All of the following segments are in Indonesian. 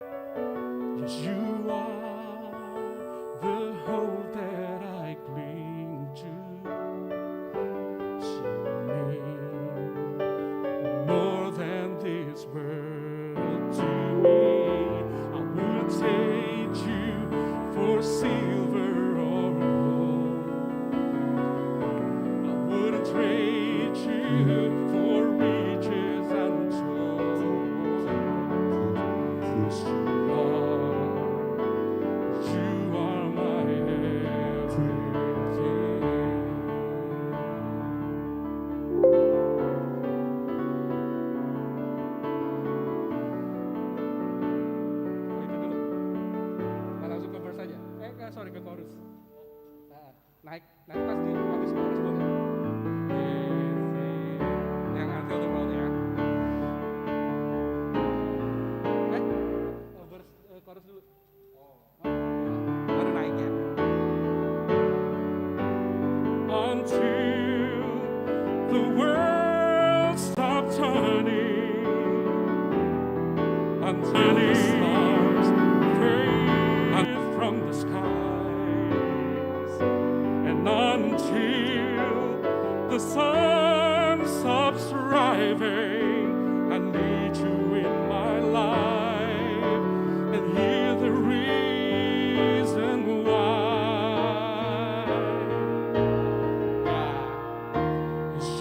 Yes, you are the hope that I cling to. You mean more than this world to me. I would trade you for silver or gold. I wouldn't trade you for riches untold. Yes, you are my everything. Oh, itu dulu. Nah, langsung ke verse aja. Sorry, ke chorus. Nah, naik pas di habis chorus boleh. Yang until the world ya. Chorus dulu. Baru naik ya. Until the world stops turning, until the stars fade from the skies, and until the sun stops rising, I need you in my life and hear the reason why.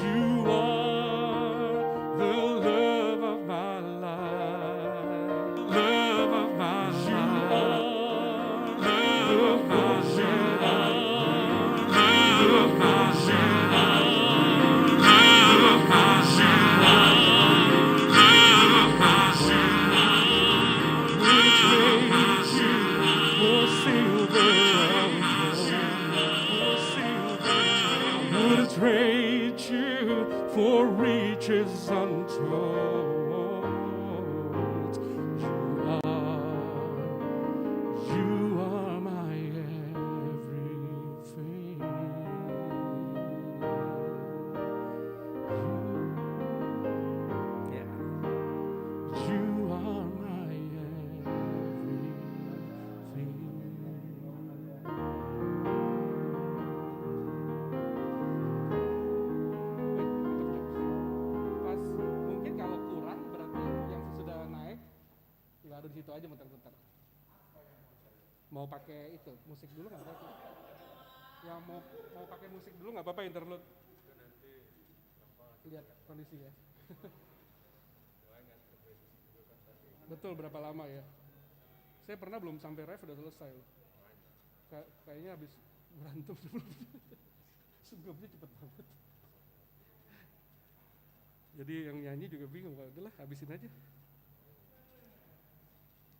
You are the love of my life, love of my life, love of my life, love of my life, love of my life, love of my life. Would trade you for silver and gold, for silver. Would trade you for riches untold. You are my everything. You are my Pas mungkin kalau kurang berarti yang sudah naik baru di situ aja muter-muter. Mau pakai itu musik dulu nggak apa-apa? Yang mau pakai musik dulu nggak apa-apa interlude. Lihat kondisi ya. Betul, berapa lama ya? Saya pernah belum sampai ref udah selesai loh. Kayaknya habis berantem sebelumnya. Sebelumnya cepet banget. Jadi yang nyanyi juga bingung, udahlah habisin aja.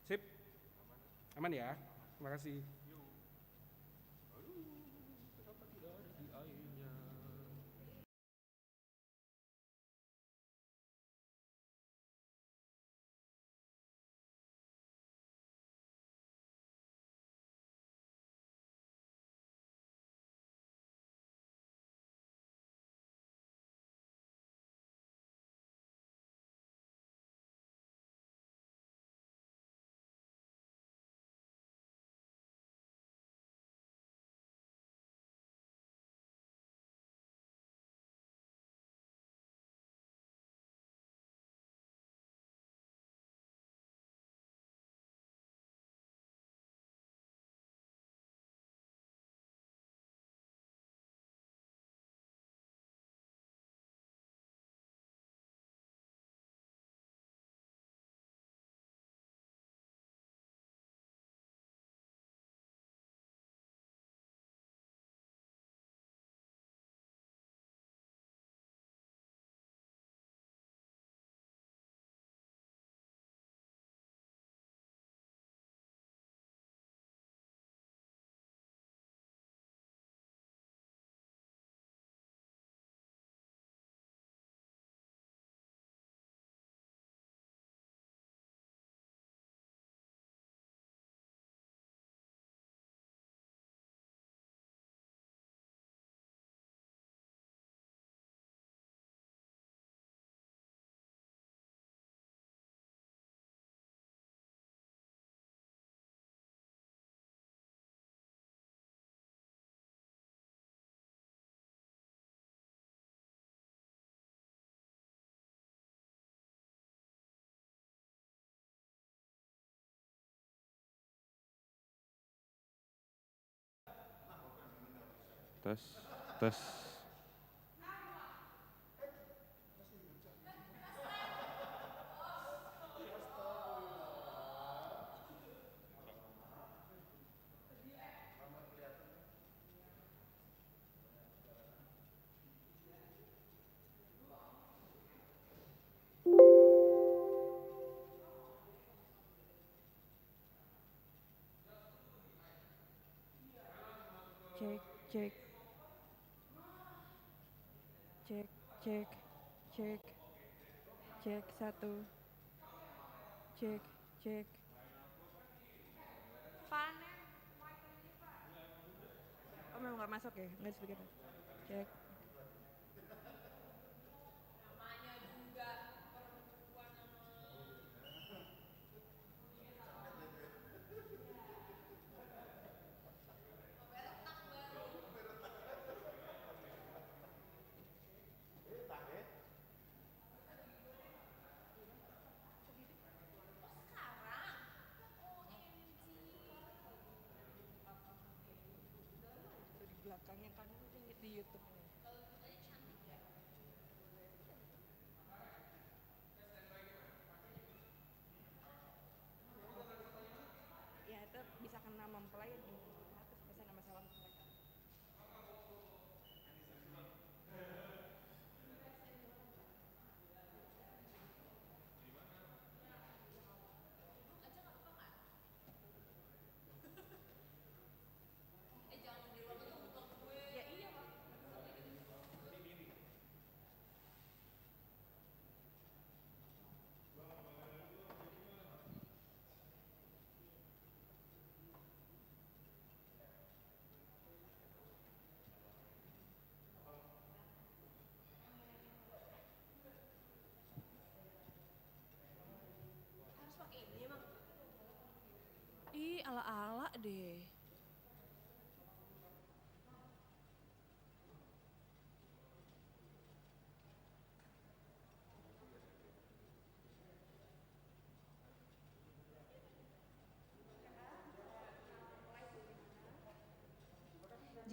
Sip. Aman ya? Terima kasih. Tes, tes. Cek, cek, cek, cek, cek, cek satu, cek, cek. Panen. Oh memang nggak masuk ya, nggak begitu. Cek. Itu di belakangnya kan di YouTube. Ya itu bisa kena mempelai di 100% sama salam mereka. Ya iya Pak. Harus pakai ini emang. Ih ala-ala deh.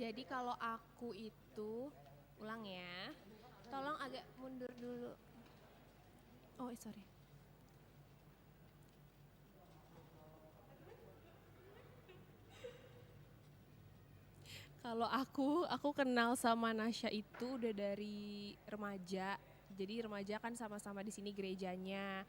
Jadi kalau aku itu, ulang ya, tolong agak mundur dulu. Oh sorry. Kalau aku kenal sama Nasya itu udah dari remaja. Jadi remaja kan sama-sama di sini gerejanya.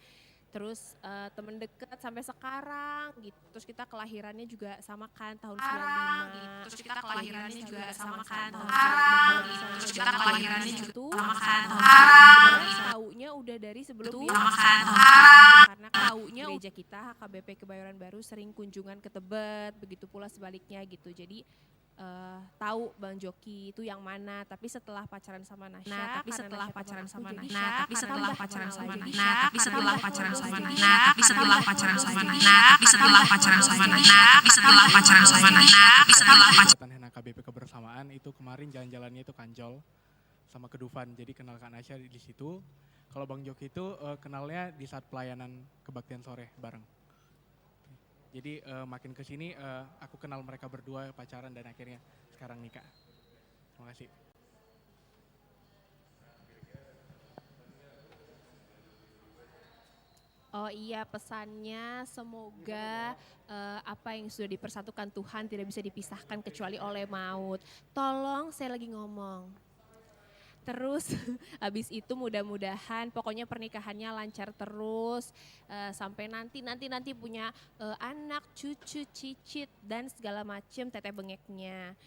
Terus temen deket sampai sekarang gitu. Terus kita kelahirannya juga sama kan tahun 95 gitu. Terus kita kelahirannya juga sama kan tahun 95 gitu. Terus kita kelahirannya juga sama kan tahun 95. Taunya udah dari sebelum sama kan karena taunya gereja kita HKBP Kebayoran Baru sering kunjungan ke Tebet, begitu pula sebaliknya gitu. Jadi tahu Bang Joki itu yang mana, tapi setelah pacaran sama Nasya, tapi setelah pacaran sama Nasya, tapi setelah pacaran sama Nasya, tapi setelah pacaran sama Nasya, tapi setelah pacaran sama Nasya, tapi setelah pacaran sama Nasya, tapi setelah pacaran sama Nasya, tapi setelah pacaran Hena KBP Kebersamaan itu kemarin jalan-jalannya itu Kancol sama ke Dufan. Jadi kenal Kak Nasya di situ. Kalau Bang Joki itu kenalnya di saat pelayanan kebaktian sore bareng. Jadi makin kesini aku kenal mereka berdua pacaran dan akhirnya sekarang nikah. Terima kasih. Oh iya, pesannya semoga apa yang sudah dipersatukan Tuhan tidak bisa dipisahkan kecuali oleh maut. Tolong, saya lagi ngomong. Terus habis itu mudah-mudahan pokoknya pernikahannya lancar terus sampai nanti punya anak, cucu, cicit dan segala macam teteh bengeknya.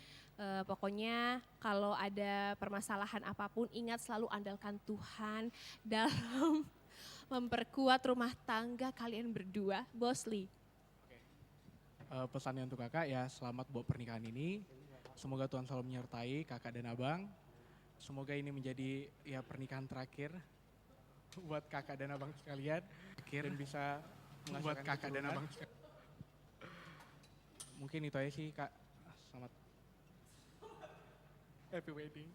Pokoknya kalau ada permasalahan apapun ingat selalu andalkan Tuhan dalam memperkuat rumah tangga kalian berdua, Bosli. Pesannya untuk kakak ya selamat buat pernikahan ini. Semoga Tuhan selalu menyertai kakak dan abang. Semoga ini menjadi ya pernikahan terakhir buat kakak dan abang sekalian. Dan bisa buat kakak dan abang sekalian. Mungkin itu aja sih kak. Selamat happy wedding.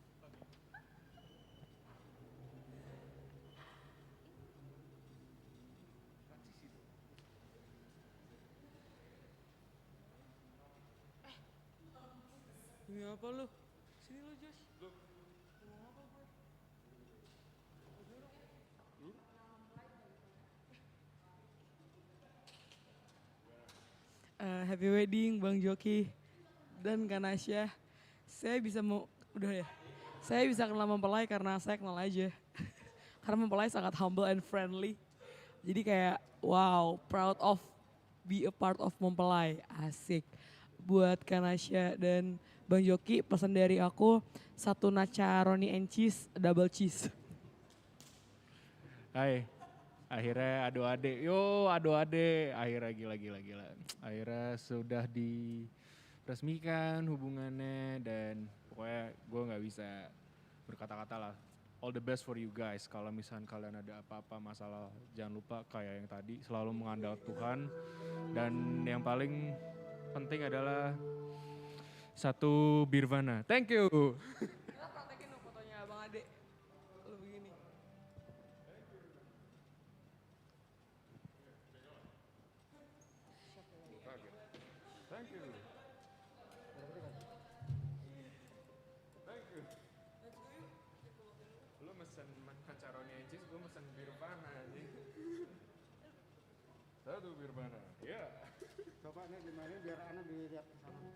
Ini apa lu? Sini lo Josh. Happy wedding Bang Joki dan Kanasya. Saya bisa udah ya. Saya bisa kenal mempelai karena saya kenal aja. Karena mempelai sangat humble and friendly. Jadi kayak wow, proud of be a part of mempelai. Asik. Buat Kanasya dan Bang Joki pesan dari aku satu macaroni and cheese, double cheese. Hai, akhirnya adu ade, akhirnya gila. Akhirnya sudah diresmikan hubungannya dan pokoknya gue nggak bisa berkata-kata lah. All the best for you guys. Kalau misalnya kalian ada apa-apa masalah, jangan lupa kayak yang tadi selalu mengandalkan Tuhan. Dan yang paling penting adalah satu Birvana. Thank you. Kita praktekin dong fotonya Bang Ade. Lu begini. Thank you. Thank you. Lu mesen macaroni and cheese, gue mesen Birvana anjing. Satu Birvana. Iya. Coba nih gimana biar anak dilihat ke sana.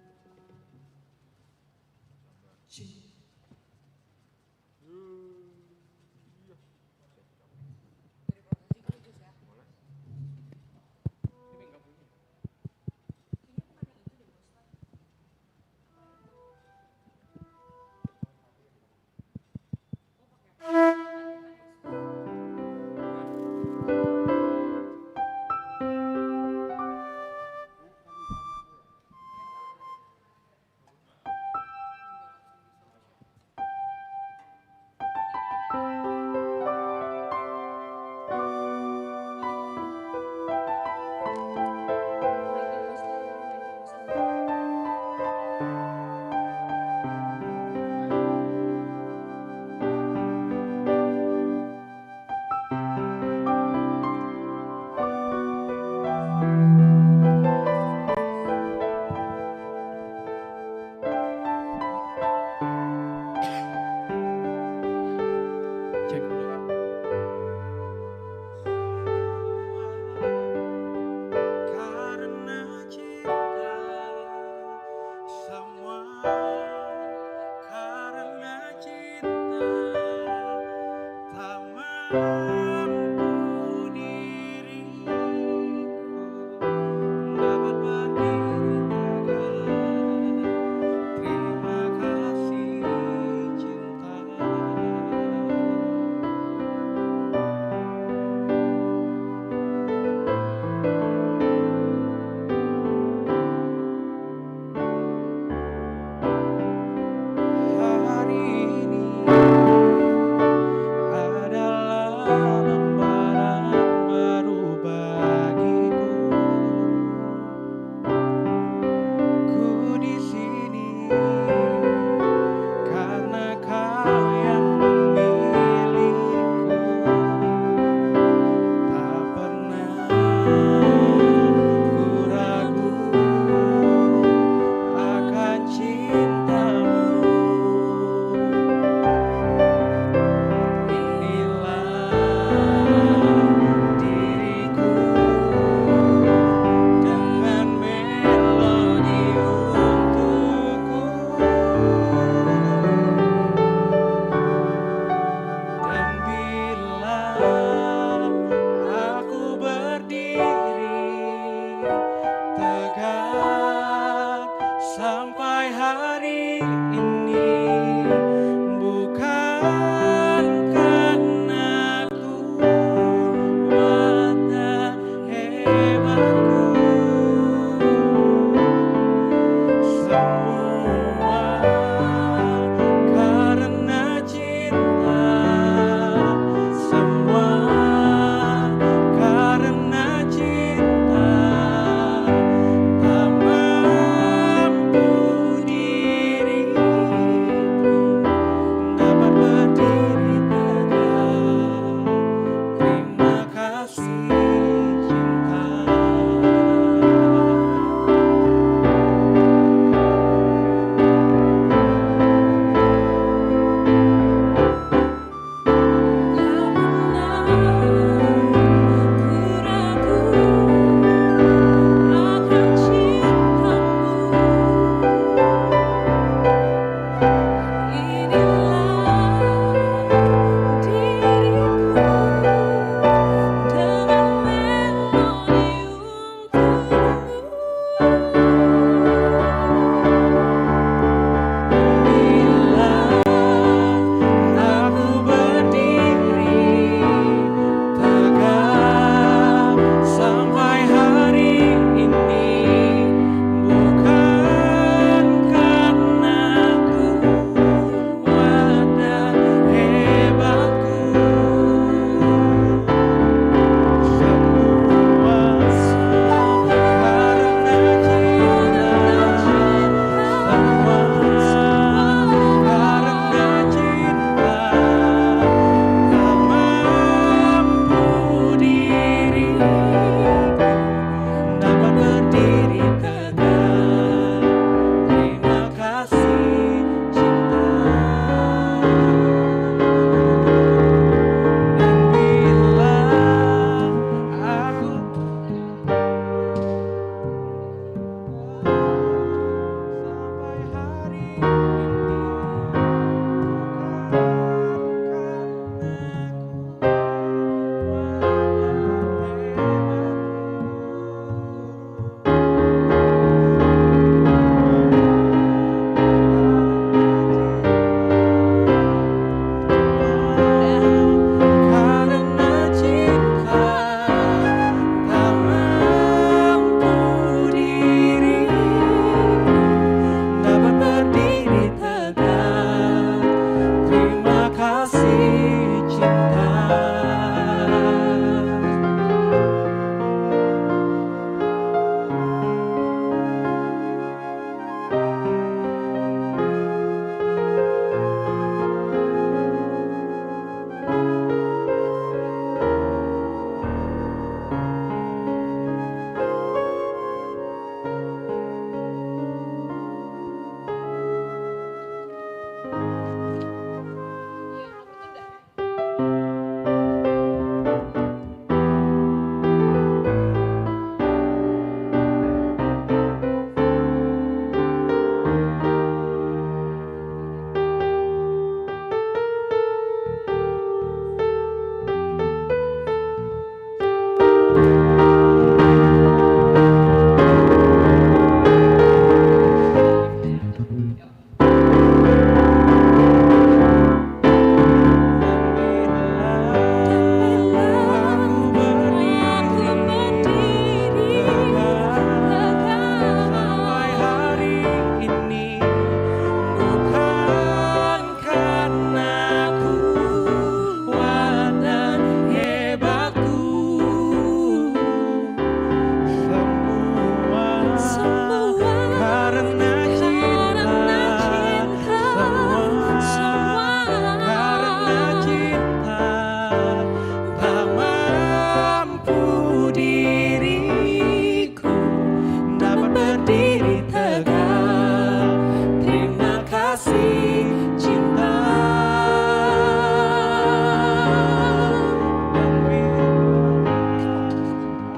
berdiri tegak. Terima kasih cinta.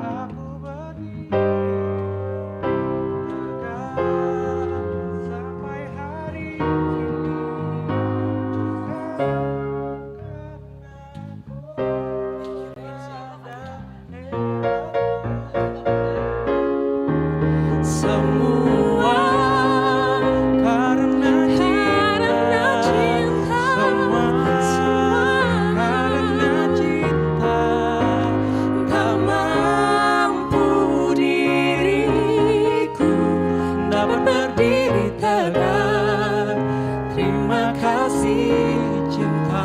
Aku berdiri tegak sampai hari Semua karena cinta, semua karena cinta. Tak mampu diriku dapat berdiri tegak. Terima kasih cinta.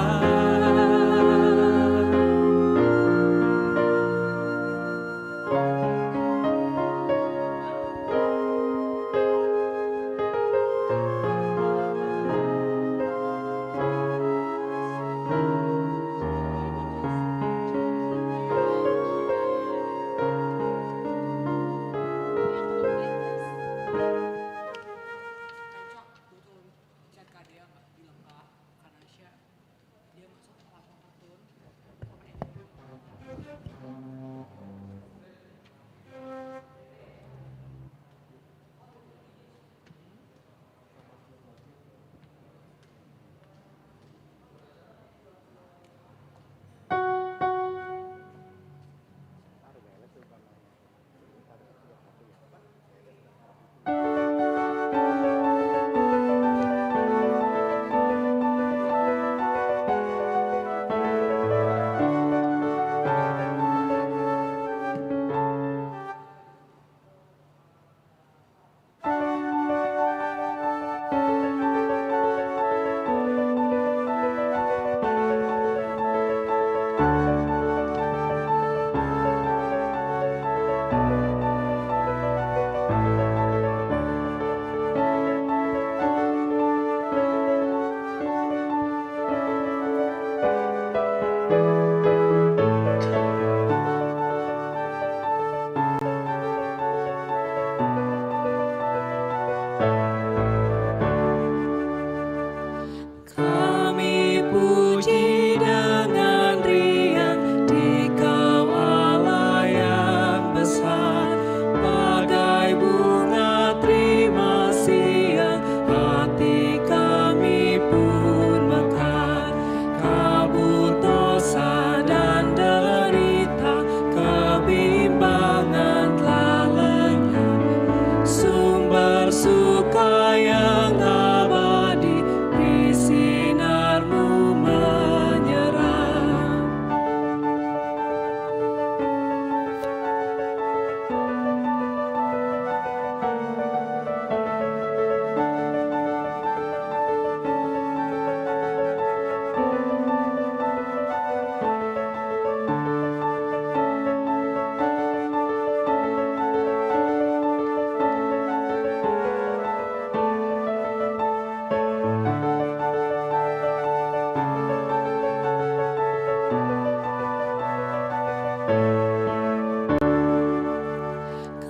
Kami puji dengan riang di Kau Allah yang besar, bagai bunga terima siang hati kami pun mekar. Kabut dosa dan derita, kebimbangan telah lenyap, sumber suka yang abadi di sinar-Mu menyerah.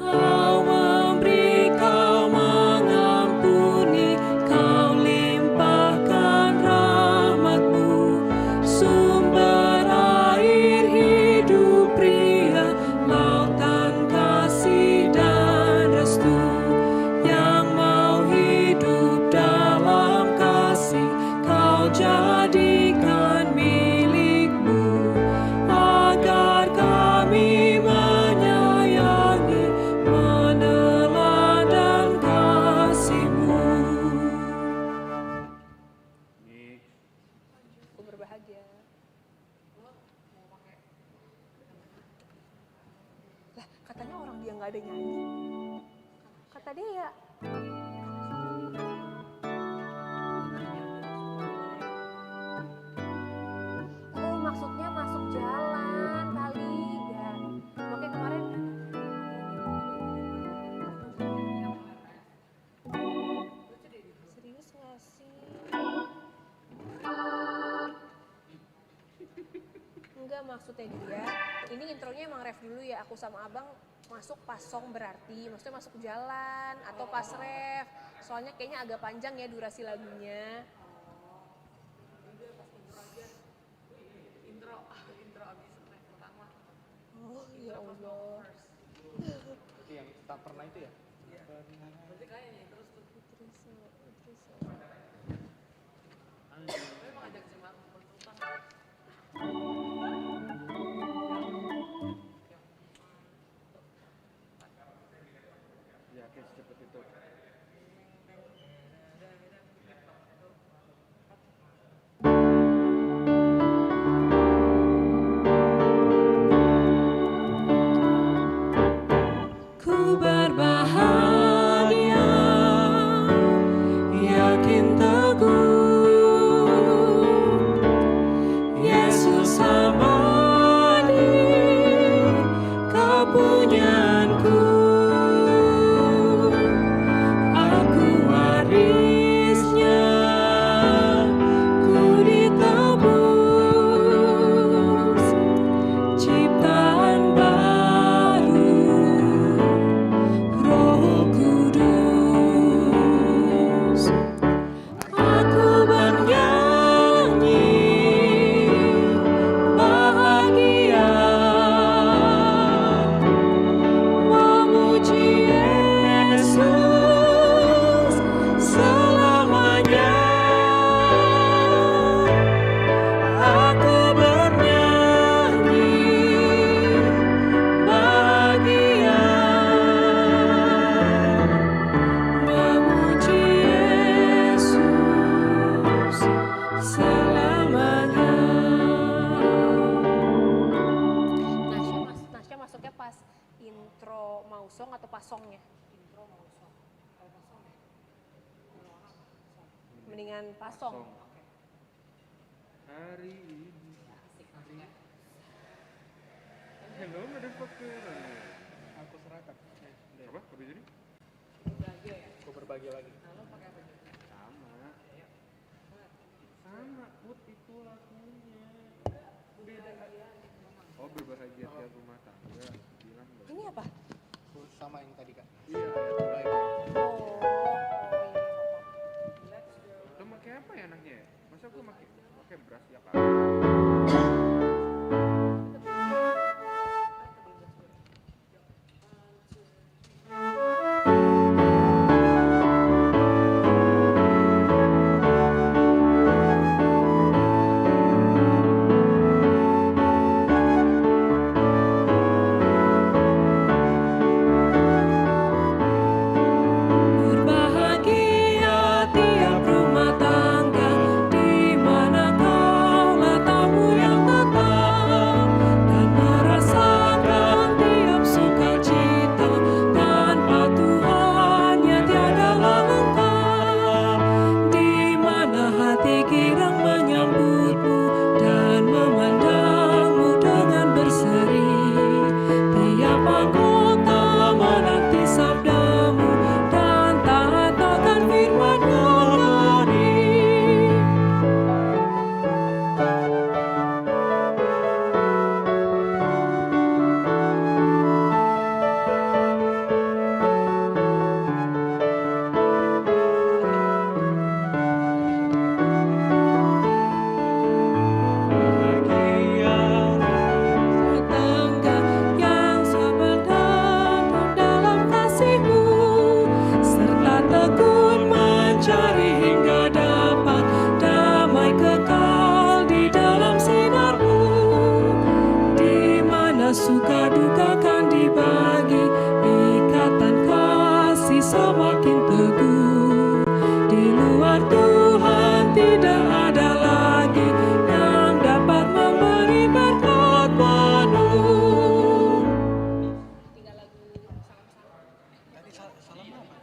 Kau memberi, Kau mengampuni, Kau limpahkan rahmat-Mu, sumber air hidup pria, lautan kasih dan restu, yang mau hidup dalam kasih, Kau jadikan milik-Mu, agar kami menyayangi, meneladani kasih-Mu. Aku berbahagia. Lah, katanya orang dia nggak ada nyanyi. Kata dia ya. Oh, maksudnya masuk jalan kali ya. Oke, kemarin serius nggak sih? Enggak, maksudnya dia, ini intronya emang ref dulu ya, aku sama abang masuk pas song berarti, maksudnya masuk jalan atau pas ref. Soalnya kayaknya agak panjang ya durasi lagunya. Intro abis ref pertama. Oh ya Allah. Itu yang tak pernah itu ya? Berarti kayaknya terus tuh. Memang ajak jemaat bertutang. Ya, oke, secepat itu. Ku berbahagia, yakin teguh, Yesus abadi, kepunyaanku. Aku warisnya, ku ditebus, ciptaan baru, Roh Kudus. Aku bernyanyi bahagia, memuji Yesus selamanya. Aku bernyanyi bahagia, memuji Yesus selamanya. Nasya masuknya pas intro mau song atau pas songnya? Intro mau song. Kalau pas song ya. Mendingan pas song. Hari ini. Hello, motherfucker. Aku serahkan. Apa? Habis ini? Bahagia ya. Aku berbagi lagi. Nah, lo pakai apa aja? Sama. Sama, Put, itu lagunya. Oh, berbahagia tiap rumah tangga. Bilang dong. Ini apa? Aku sama yang tadi kak. Iya, ayat mulai. Oh, Lo pakai apa ya anaknya? Masa gue pakai beras ya kak? Berbahagia tiap rumah tangga, di mana kau tamu yang tetap, dan merasakan tiap sukacita. Tanpa Tuhannya tiadalah lengkap, di mana hati girang menyambutmu dan memandangmu dengan berseri. Tiap anggota menanti sabdamu dan taat akan firman-Mu tadi. Tetangga yang sabar dan dalam kasih-Mu, serta tekun mencari hingga dapat damai kekal di dalam sinar-Mu, di mana suka duka kan dibagi, ikatan kasih semakin teguh. Di luar Tuhan tidak ada lagi yang dapat memberi berkat penuh. tinggal lagu Tadi salam apa?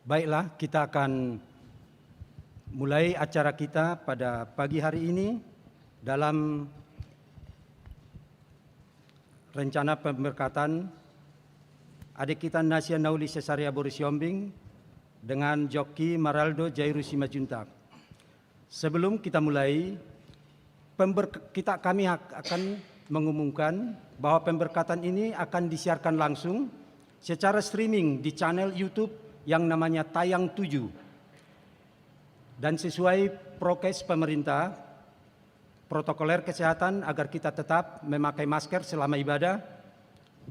Baiklah, kita akan mulai acara kita pada pagi hari ini dalam rencana pemberkatan adik kita Nasya Nauli Cesaria Boris Yombing dengan Joki Maraldo Jairu Simajuntak. Sebelum kita mulai, kami akan mengumumkan bahwa pemberkatan ini akan disiarkan langsung secara streaming di channel YouTube yang namanya Tayang 7. Dan sesuai prokes pemerintah, protokoler kesehatan agar kita tetap memakai masker selama ibadah,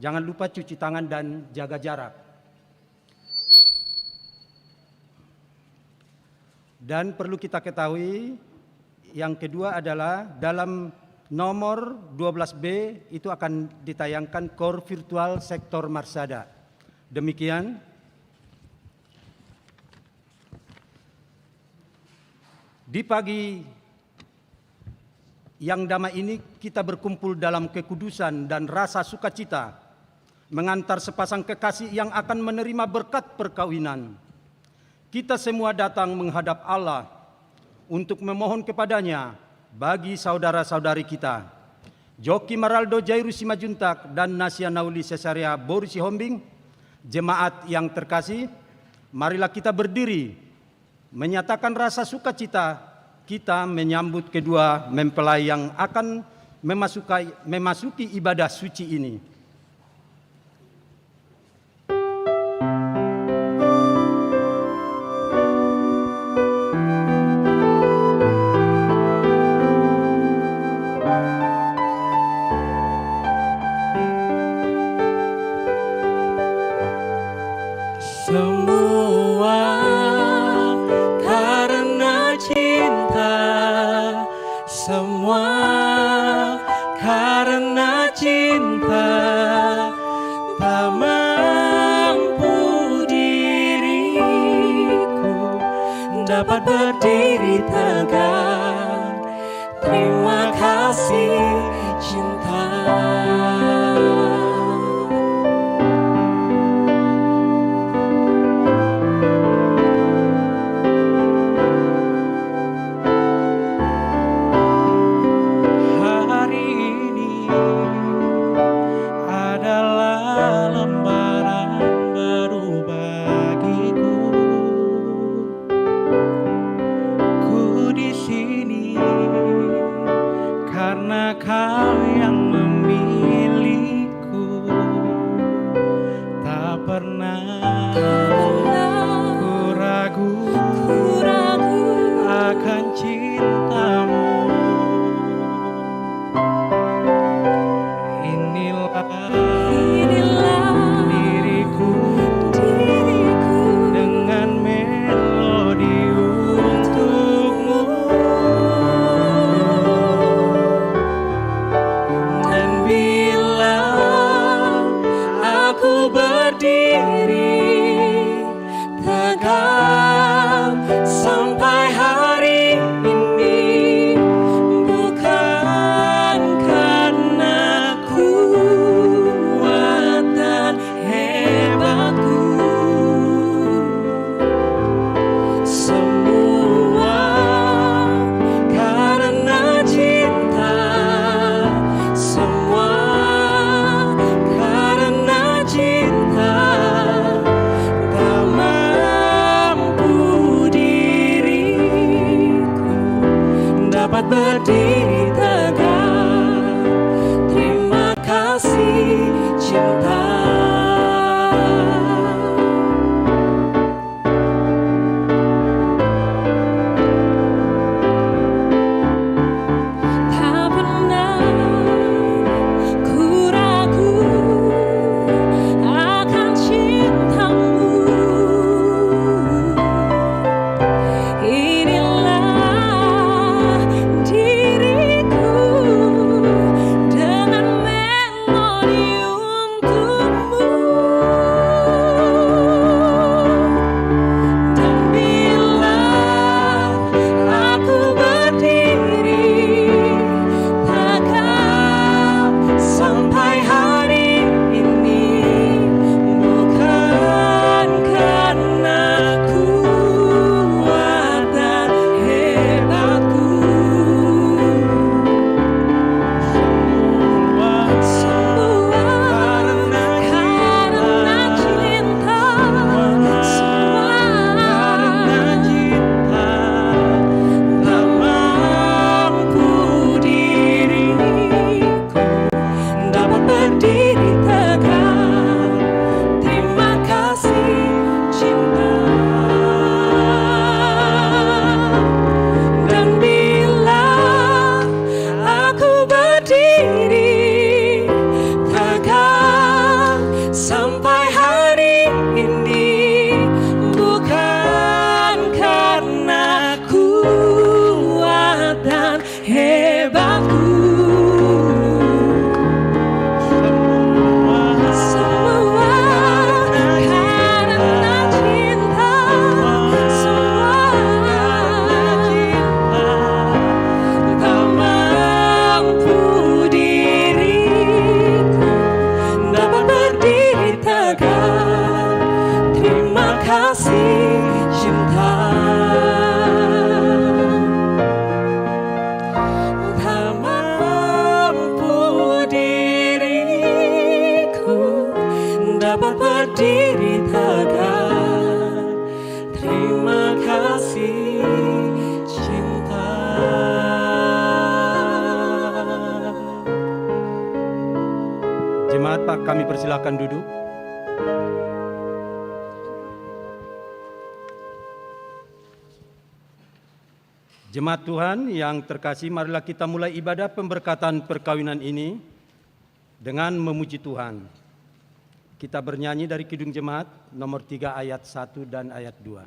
jangan lupa cuci tangan dan jaga jarak. Dan perlu kita ketahui, yang kedua adalah dalam nomor 12B itu akan ditayangkan Core Virtual Sektor Marsada. Demikian. Di pagi yang damai ini kita berkumpul dalam kekudusan dan rasa sukacita mengantar sepasang kekasih yang akan menerima berkat perkawinan. Kita semua datang menghadap Allah untuk memohon kepadanya bagi saudara-saudari kita, Joki Maraldo Jairu Simajuntak dan Nasya Nauli Cesaria Boris Hombing. Jemaat yang terkasih, marilah kita berdiri menyatakan rasa sukacita kita menyambut kedua mempelai yang akan memasuki ibadah suci ini. Dapat berdiri tegak, terima kasih cinta. Hari ini adalah lembaran baru bagiku. Karena kau yang memilihku, tak pernah ku ragu akan cintamu. Inilah diriku dengan melodi untukmu. Berdiri terima kasih cinta. Tak mampu diriku dapat berdiri tegak. Terima kasih cinta. Jemaat Pak, kami persilakan duduk. Jemaat Tuhan yang terkasih, marilah kita mulai ibadah pemberkatan perkawinan ini dengan memuji Tuhan. Kita bernyanyi dari Kidung Jemaat nomor 3 ayat 1 dan ayat 2.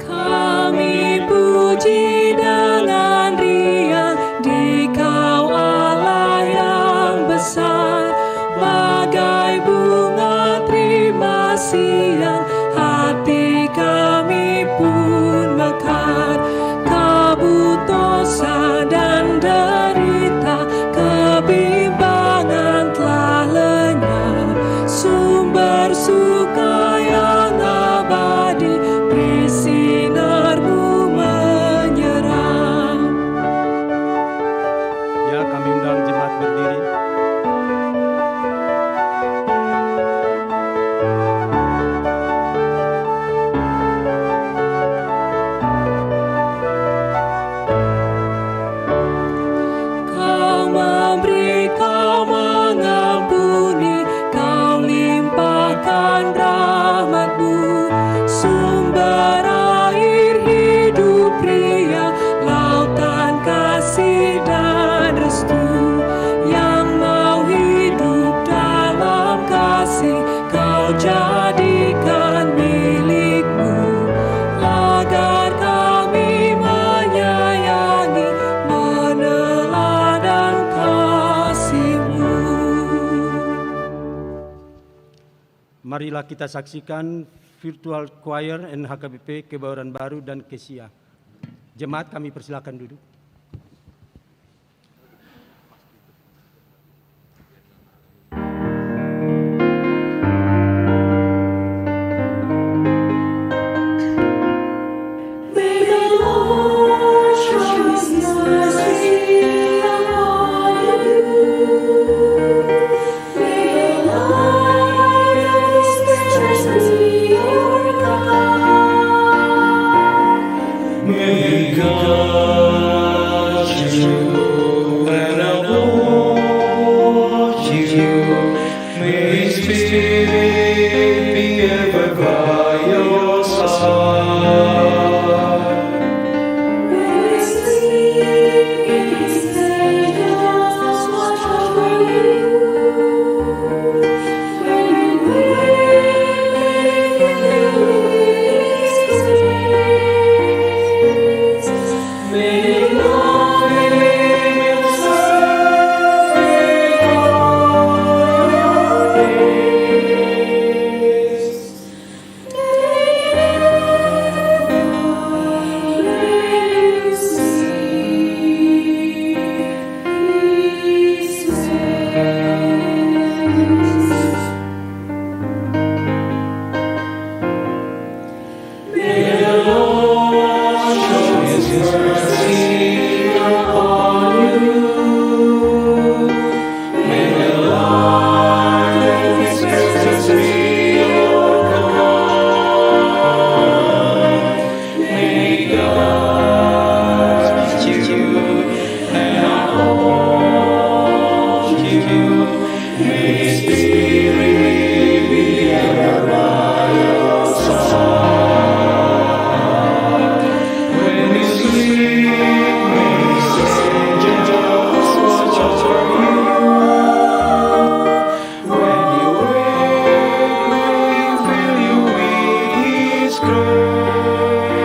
Kami puji dengan riang di Kau Allah yang besar, bagai bunga terima siang hati kami pun mekar. Kabut dosa dan derita, kebimbangan telah lenyap, sumber suka yang abadi beri sinar-Mu menyerap. Ya, kami undang jemaat berdiri. Kau memberi, Kau mengampuni, Kau limpahkan rahmat-Mu, sumber air hidup pria, lautan kasih dan restu, yang mau hidup dalam kasih, Kau jadikan milik-Mu, agar kami menyayangi, meneladan kasih-Mu. Marilah kita saksikan virtual choir NHKBP Kebayoran Baru dan Kesia. Jemaat kami persilakan duduk. May the Lord show His mercy upon you. May the light of His presence be your guide. May God you and uphold you. May His Spirit be ever by your side. When you sleep in His angels watch over you. When you wake, may He fill you with His grace.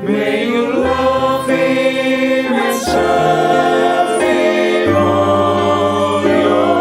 May love Him and serve Him all your days. Your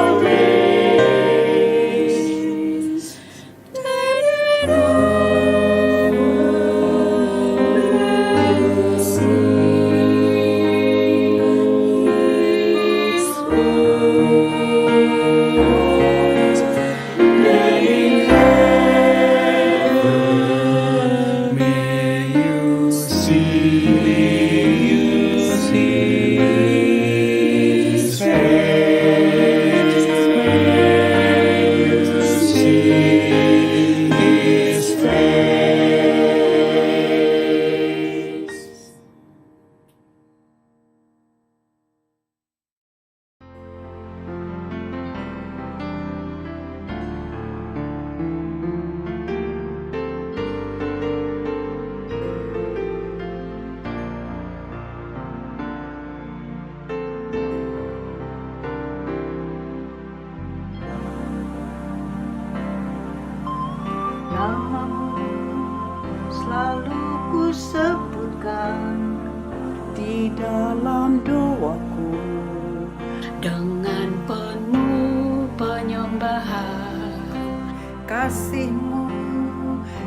kasih-Mu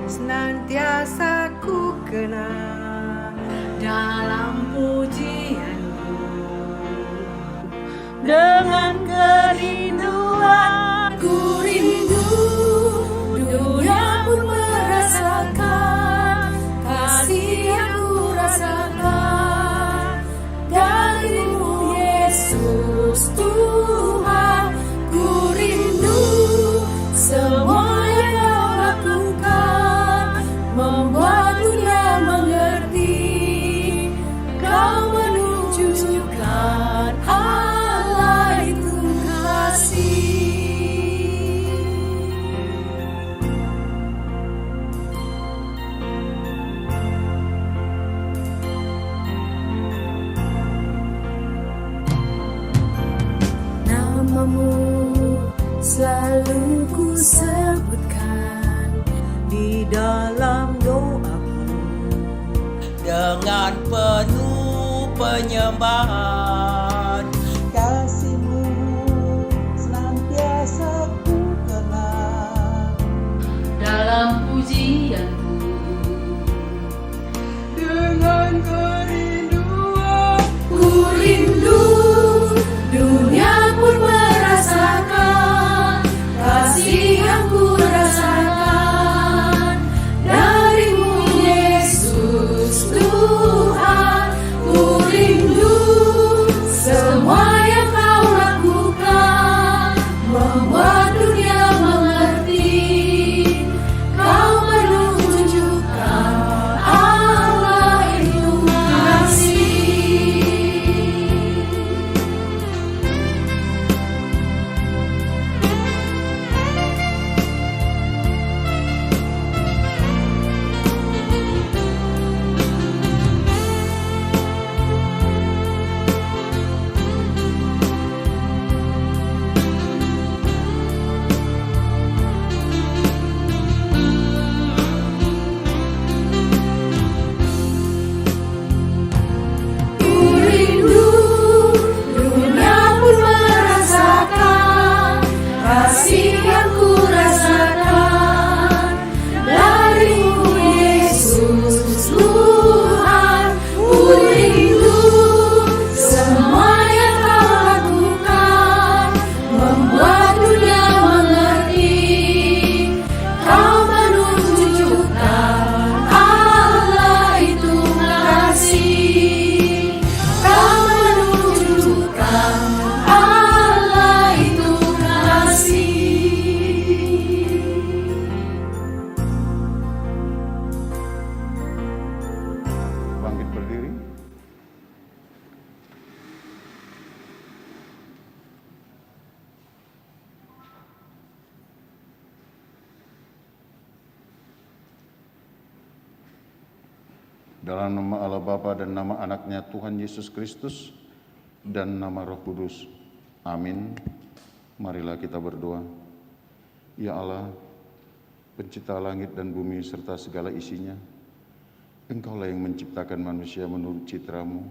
senantiasa ku kenang dalam pujianku. Dengan kerinduan ku rindu, dunia pun merasakan kasih yang ku rasakan dari-Mu Yesus Tuhan. Ku rindu semua yang Kau lakukan, membuat dunia mengerti Kau menunjukkan Allah itu kasih. Nama-Mu selalu ku sebutkan di dalam doaku, dengan penuh penyembahan. kasih-Mu senantiasa ku kenang dalam pujianku. Dengan kerinduan ku rindu, dunia pun merasakan kasih yang ku rasakan dari-Mu Yesus Tuhan. Ku rindu semua yang Kau lakukan, membuat dunia mengerti Kau menunjukkan Allah itu kasih. Ku rindu, dunia pun merasakan kasih yang ku rasakan dari-Mu Yesus Tuhan. Ku rindu semua yang Kau lakukan, membuat dunia mengerti Kau menunjukkan Allah itu kasih. Kau menunjukkan Allah itu kasih. Bangkit berdiri. Dalam nama Allah Bapa dan nama anaknya Tuhan Yesus Kristus dan nama Roh Kudus. Amin. Marilah kita berdoa. Ya Allah, pencipta langit dan bumi serta segala isinya, Engkaulah yang menciptakan manusia menurut citra-Mu,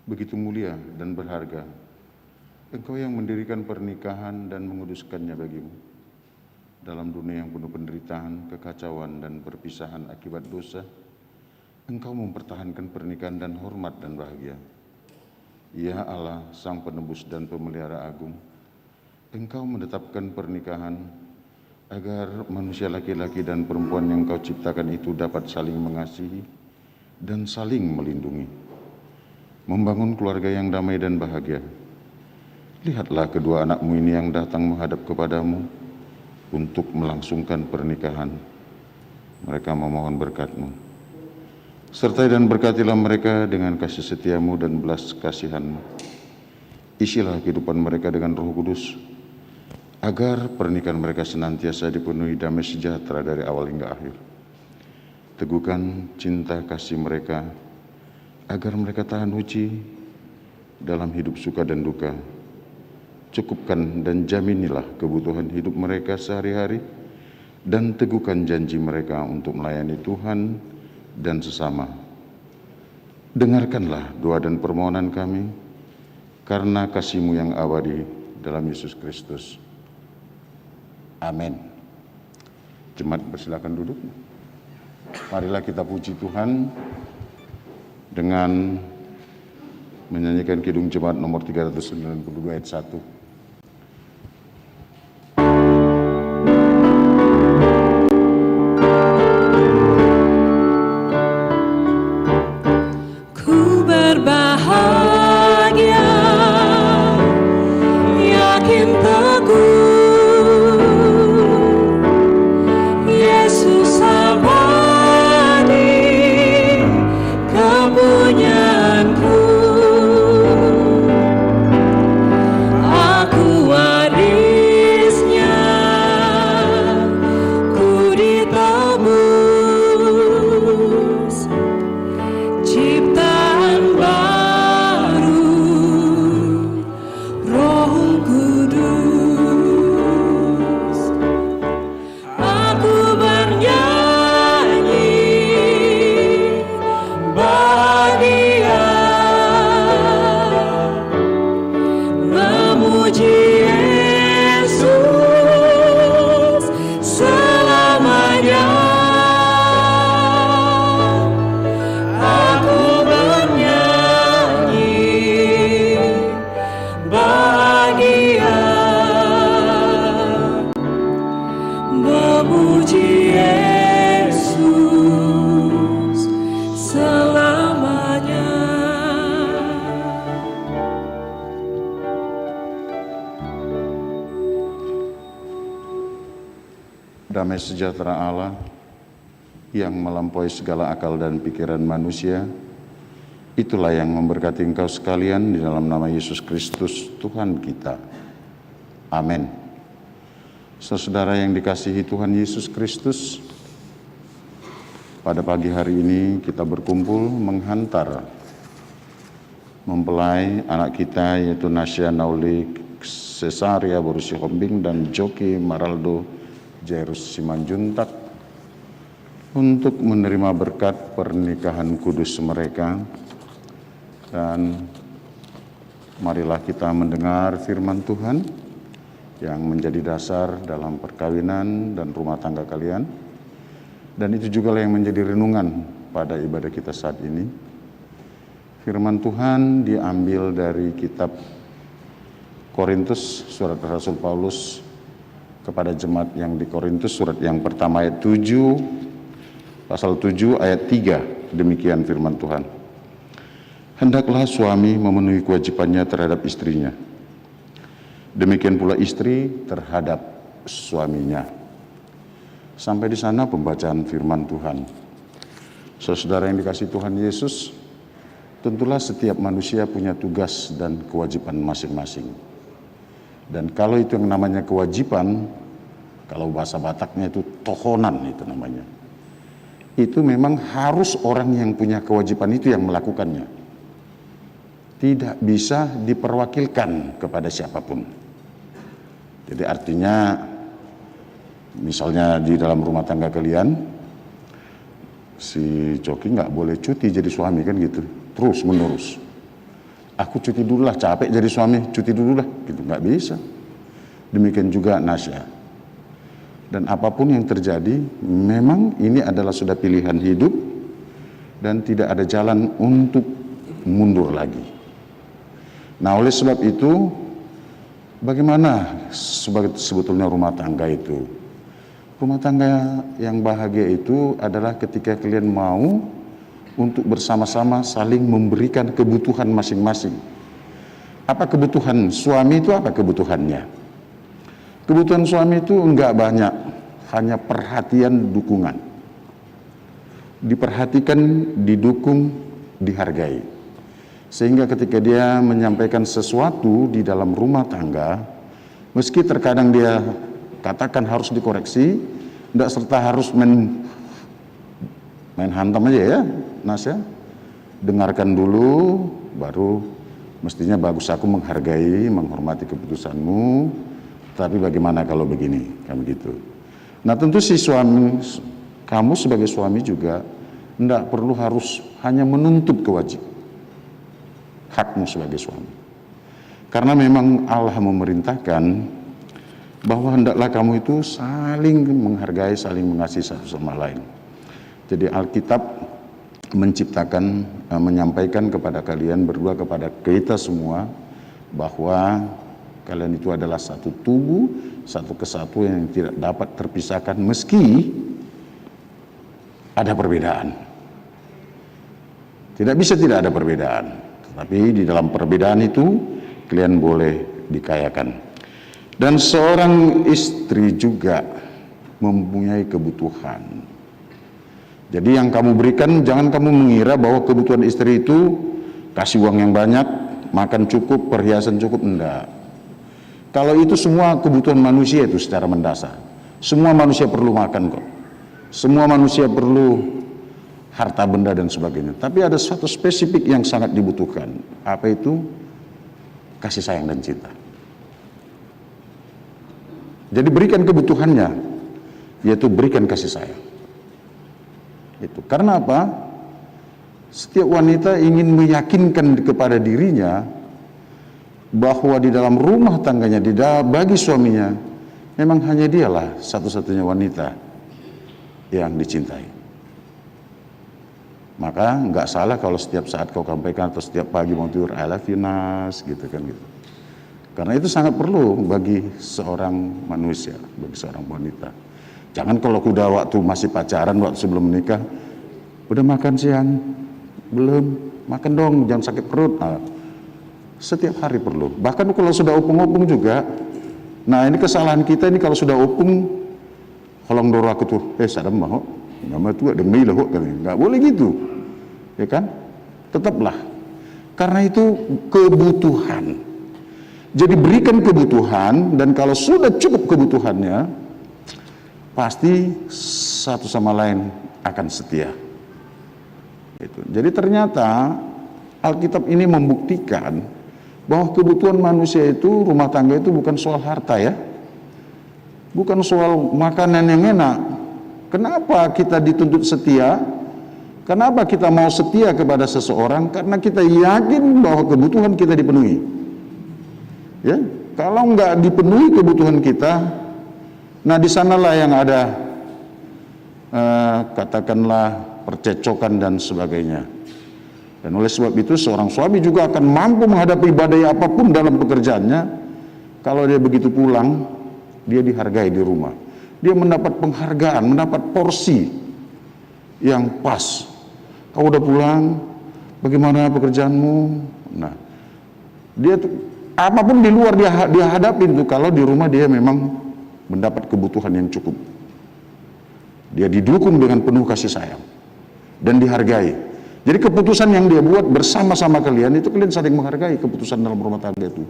begitu mulia dan berharga. Engkau yang mendirikan pernikahan dan menguduskannya bagi-Mu. Dalam dunia yang penuh penderitaan, kekacauan, dan perpisahan akibat dosa, Engkau mempertahankan pernikahan dan hormat dan bahagia. Ya Allah, Sang Penebus dan Pemelihara Agung, Engkau menetapkan pernikahan agar manusia laki-laki dan perempuan yang Kau ciptakan itu dapat saling mengasihi dan saling melindungi, membangun keluarga yang damai dan bahagia. Lihatlah kedua anak-Mu ini yang datang menghadap kepadamu untuk melangsungkan pernikahan. Mereka memohon berkat-Mu. Sertai dan berkatilah mereka dengan kasih setia-Mu dan belas kasihan-Mu. Isilah kehidupan mereka dengan Roh Kudus, agar pernikahan mereka senantiasa dipenuhi damai sejahtera dari awal hingga akhir. Teguhkan cinta kasih mereka, agar mereka tahan uji dalam hidup suka dan duka. Cukupkan dan jaminilah kebutuhan hidup mereka sehari-hari, dan teguhkan janji mereka untuk melayani Tuhan dan sesama. Dengarkanlah doa dan permohonan kami, karena kasih-Mu yang abadi dalam Yesus Kristus. Amin. Jemaat persilakan duduk. Marilah kita puji Tuhan dengan menyanyikan Kidung Jemaat nomor 392 ayat 1. Damai sejahtera Allah yang melampaui segala akal dan pikiran manusia, itulah yang memberkati engkau sekalian di dalam nama Yesus Kristus Tuhan kita. Amin. Saudara yang dikasihi Tuhan Yesus Kristus, pada pagi hari ini kita berkumpul menghantar mempelai anak kita, yaitu Nasya Nauli Cesaria Borusi Hombing dan Joki Maraldo Jairus Simanjuntak untuk menerima berkat pernikahan kudus mereka. Dan marilah kita mendengar firman Tuhan yang menjadi dasar dalam perkawinan dan rumah tangga kalian. Dan itu juga yang menjadi renungan pada ibadah kita saat ini. Firman Tuhan diambil dari kitab Korintus, surat Rasul Paulus kepada jemaat yang di Korintus, surat yang pertama ayat 7, pasal 7 ayat 3, demikian firman Tuhan. Hendaklah suami memenuhi kewajibannya terhadap istrinya, demikian pula istri terhadap suaminya. Sampai di sana pembacaan firman Tuhan. Saudara yang dikasihi Tuhan Yesus, tentulah setiap manusia punya tugas dan kewajiban masing-masing. Dan kalau itu yang namanya kewajiban, kalau bahasa Bataknya itu tohonan itu namanya. Itu memang harus orang yang punya kewajiban itu yang melakukannya. Tidak bisa diperwakilkan kepada siapapun. Jadi artinya, misalnya di dalam rumah tangga kalian, si Coki nggak boleh cuti jadi suami kan gitu, terus menerus. Aku cuti dulu lah, capek jadi suami, cuti dulu lah, gitu nggak bisa. Demikian juga Nasya. Dan apapun yang terjadi, memang ini adalah sudah pilihan hidup dan tidak ada jalan untuk mundur lagi. Nah, oleh sebab itu, bagaimana sebetulnya rumah tangga itu? Rumah tangga yang bahagia itu adalah ketika kalian mau untuk bersama-sama saling memberikan kebutuhan masing-masing. Apa kebutuhan suami itu? Apa kebutuhannya? Kebutuhan suami itu enggak banyak, hanya perhatian, dukungan. Diperhatikan, didukung, dihargai. Sehingga ketika dia menyampaikan sesuatu di dalam rumah tangga, meski terkadang dia katakan harus dikoreksi, enggak serta harus main hantam aja ya, Nasya. Dengarkan dulu, baru mestinya bagus aku menghargai, menghormati keputusanmu, tapi bagaimana kalau begini, kan begitu. Nah tentu si suami, kamu sebagai suami juga tidak perlu harus hanya menuntut kewajiban hakmu sebagai suami. Karena memang Allah memerintahkan bahwa hendaklah kamu itu saling menghargai, saling mengasihi satu sama lain. Jadi Alkitab menciptakan, menyampaikan kepada kalian berdua, kepada kita semua, bahwa kalian itu adalah satu tubuh, satu kesatuan yang tidak dapat terpisahkan meski ada perbedaan. Tidak bisa tidak ada perbedaan, tapi di dalam perbedaan itu kalian boleh dikayakan. Dan seorang istri juga mempunyai kebutuhan. Jadi yang kamu berikan, jangan kamu mengira bahwa kebutuhan istri itu kasih uang yang banyak, makan cukup, perhiasan cukup, enggak. Kalau itu semua kebutuhan manusia itu secara mendasar. Semua manusia perlu makan kok. Semua manusia perlu harta benda dan sebagainya. Tapi ada satu spesifik yang sangat dibutuhkan. Apa itu? Kasih sayang dan cinta. Jadi berikan kebutuhannya, yaitu berikan kasih sayang. Itu karena apa? Setiap wanita ingin meyakinkan kepada dirinya bahwa di dalam rumah tangganya, bagi suaminya, memang hanya dialah satu-satunya wanita yang dicintai. Maka nggak salah kalau setiap saat kau sampaikan atau setiap pagi mau tidur, I love you Nas, gitu kan gitu. Karena itu sangat perlu bagi seorang manusia, bagi seorang wanita. Jangan kalau udah waktu masih pacaran, waktu sebelum menikah, udah makan siang? Belum, makan dong, jangan sakit perut. Nah, setiap hari perlu. Bahkan kalau sudah opung-opung juga, nah ini kesalahan kita ini kalau sudah opung, holong doro aku tuh, sadam mau, nama tuh ada mila kok, nggak boleh gitu, ya kan? Tetaplah, karena itu kebutuhan. Jadi berikan kebutuhan, dan kalau sudah cukup kebutuhannya, pasti satu sama lain akan setia. Itu. Jadi ternyata Alkitab ini membuktikan bahwa kebutuhan manusia itu, rumah tangga itu bukan soal harta ya, bukan soal makanan yang enak. Kenapa kita dituntut setia? Kenapa kita mau setia kepada seseorang? Karena kita yakin bahwa kebutuhan kita dipenuhi. Ya, kalau nggak dipenuhi kebutuhan kita, nah di sanalah yang ada katakanlah percecokan dan sebagainya. Dan oleh sebab itu seorang suami juga akan mampu menghadapi badai apapun dalam pekerjaannya kalau dia begitu pulang, dia dihargai di rumah. Dia mendapat penghargaan, mendapat porsi yang pas. Kau udah pulang, bagaimana pekerjaanmu? Nah, dia apapun di luar dia hadapin tuh, kalau di rumah dia memang mendapat kebutuhan yang cukup. Dia didukung dengan penuh kasih sayang dan dihargai. Jadi keputusan yang dia buat bersama-sama kalian itu, kalian saling menghargai keputusan dalam rumah tangga itu.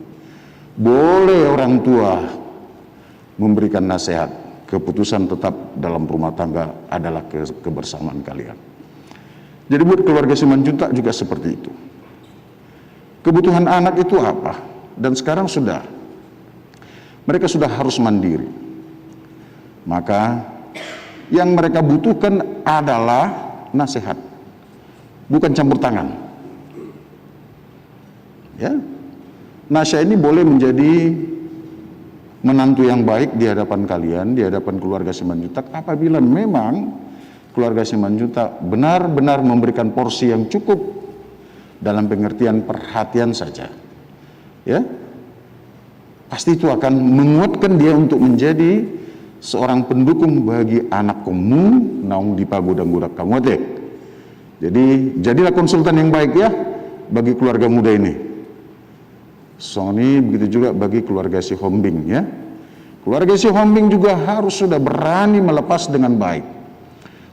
Boleh orang tua memberikan nasihat, keputusan tetap dalam rumah tangga adalah kebersamaan kalian. Jadi buat keluarga Simanjuntak juga seperti itu. Kebutuhan anak itu apa? Dan sekarang mereka sudah harus mandiri. Maka yang mereka butuhkan adalah nasihat, bukan campur tangan. Ya, Nasya ini boleh menjadi menantu yang baik di hadapan kalian, di hadapan keluarga Simanjuntak, apabila memang keluarga Simanjuntak benar-benar memberikan porsi yang cukup dalam pengertian perhatian saja. Ya, pasti itu akan menguatkan dia untuk menjadi seorang pendukung bagi anak kamu, naung dipagodang gudak kamu deh. Jadi jadilah konsultan yang baik ya bagi keluarga muda ini. Sony begitu juga bagi keluarga si Hombing ya. Keluarga si Hombing juga harus sudah berani melepas dengan baik.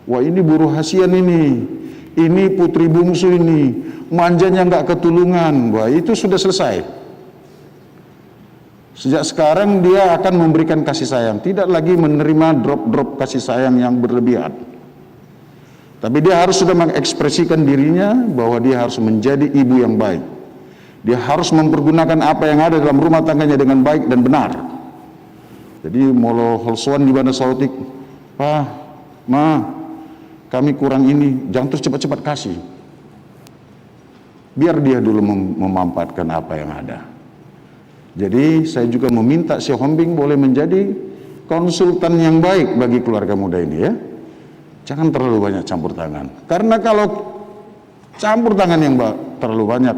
Wah ini buruh hasian ini putri bungsu ini, manjanya nggak ketulungan. Wah itu sudah selesai. Sejak sekarang dia akan memberikan kasih sayang, tidak lagi menerima drop-drop kasih sayang yang berlebihan. Tapi dia harus sudah mengekspresikan dirinya bahwa dia harus menjadi ibu yang baik. Dia harus mempergunakan apa yang ada dalam rumah tangganya dengan baik dan benar. Jadi molo holsoan di banda sautik, "Pa, Ma, kami kurang ini," jangan terus cepat-cepat kasih. Biar dia dulu memanfaatkan apa yang ada. Jadi saya juga meminta si Hombing boleh menjadi konsultan yang baik bagi keluarga muda ini ya. Jangan terlalu banyak campur tangan. Karena kalau campur tangan yang terlalu banyak,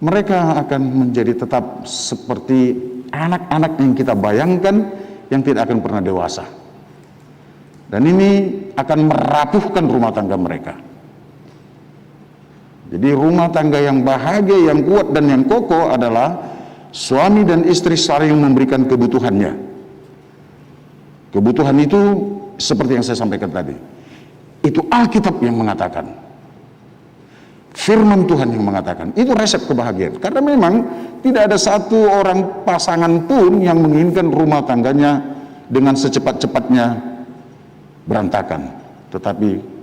mereka akan menjadi tetap seperti anak-anak yang kita bayangkan yang tidak akan pernah dewasa. Dan ini akan merapuhkan rumah tangga mereka. Jadi rumah tangga yang bahagia, yang kuat dan yang kokoh adalah suami dan istri saling memberikan kebutuhannya. Kebutuhan itu seperti yang saya sampaikan tadi. Itu Alkitab yang mengatakan. Firman Tuhan yang mengatakan. Itu resep kebahagiaan. Karena memang tidak ada satu orang pasangan pun yang menginginkan rumah tangganya dengan secepat-cepatnya berantakan. Tetapi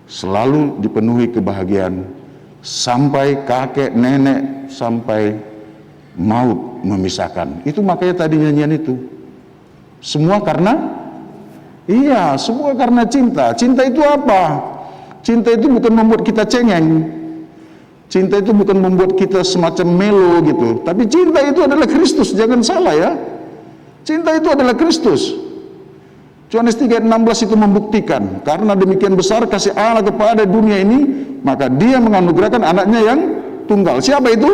selalu dipenuhi kebahagiaan sampai kakek, nenek, sampai maut memisahkan. Itu makanya tadi nyanyian itu. Semua karena semua karena cinta. Cinta itu apa? Cinta itu bukan membuat kita cengeng. Cinta itu bukan membuat kita semacam melo gitu. Tapi cinta itu adalah Kristus, jangan salah ya. Cinta itu adalah Kristus. Yohanes 3:16 itu membuktikan, karena demikian besar kasih Allah kepada dunia ini, maka Dia menganugerahkan anaknya yang tunggal. Siapa itu?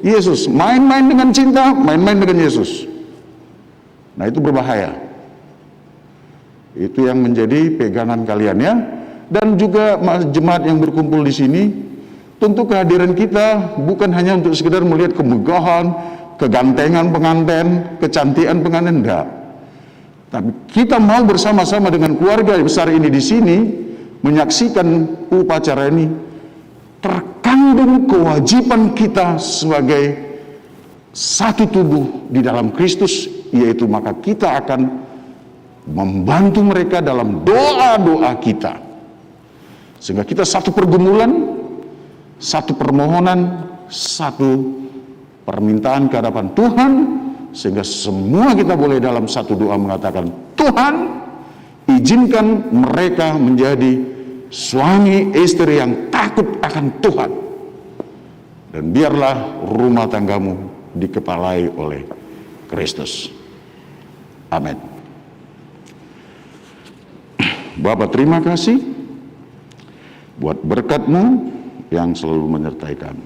Yesus. Main-main dengan cinta, main-main dengan Yesus. Nah, itu berbahaya. Itu yang menjadi pegangan kalian ya. Dan juga jemaat yang berkumpul di sini, tentu kehadiran kita bukan hanya untuk sekedar melihat kemegahan, kegantengan pengantin, kecantikan pengantin, enggak. Tapi kita mau bersama-sama dengan keluarga besar ini di sini menyaksikan upacara ini. Terkandung kewajiban kita sebagai satu tubuh di dalam Kristus, yaitu maka kita akan membantu mereka dalam doa-doa kita. Sehingga kita satu pergumulan, satu permohonan, satu permintaan ke hadapan Tuhan, sehingga semua kita boleh dalam satu doa mengatakan, Tuhan, izinkan mereka menjadi suami istri yang takut akan Tuhan. Dan biarlah rumah tanggamu dikepalai oleh Kristus. Amin. Bapak, terima kasih buat berkat-Mu yang selalu menyertai kami.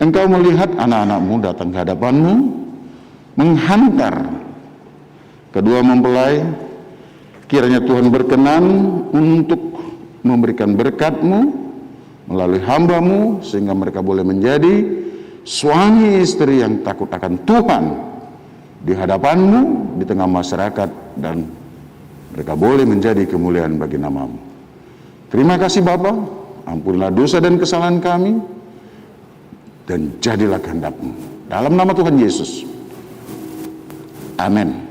Engkau melihat anak-anak-Mu datang ke hadapan-Mu, menghantar kedua mempelai. Kiranya Tuhan berkenan untuk memberikan berkat-Mu melalui hamba-Mu, sehingga mereka boleh menjadi suami istri yang takut akan Tuhan di hadapan-Mu, di tengah masyarakat, dan mereka boleh menjadi kemuliaan bagi nama-Mu. Terima kasih Bapa, ampunilah dosa dan kesalahan kami, dan jadilah kehendak-Mu. Dalam nama Tuhan Yesus. Amin.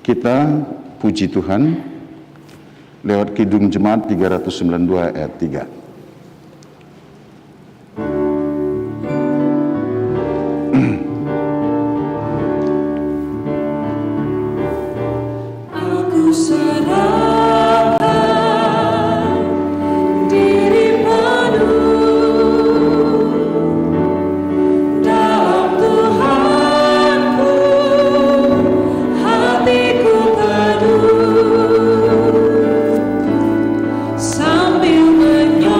Kita puji Tuhan lewat Kidung Jemaat 392 ayat 3. Sambil menyembah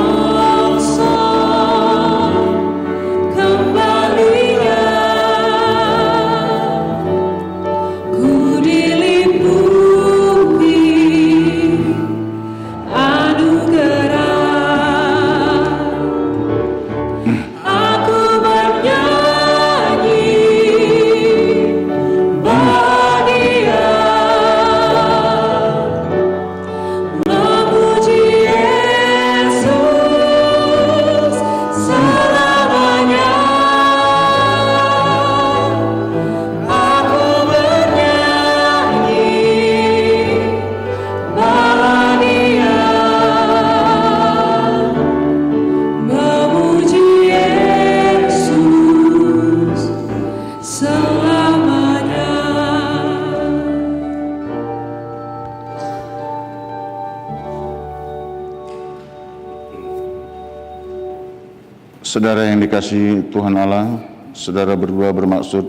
Saudara yang dikasihi Tuhan Allah, saudara berdua bermaksud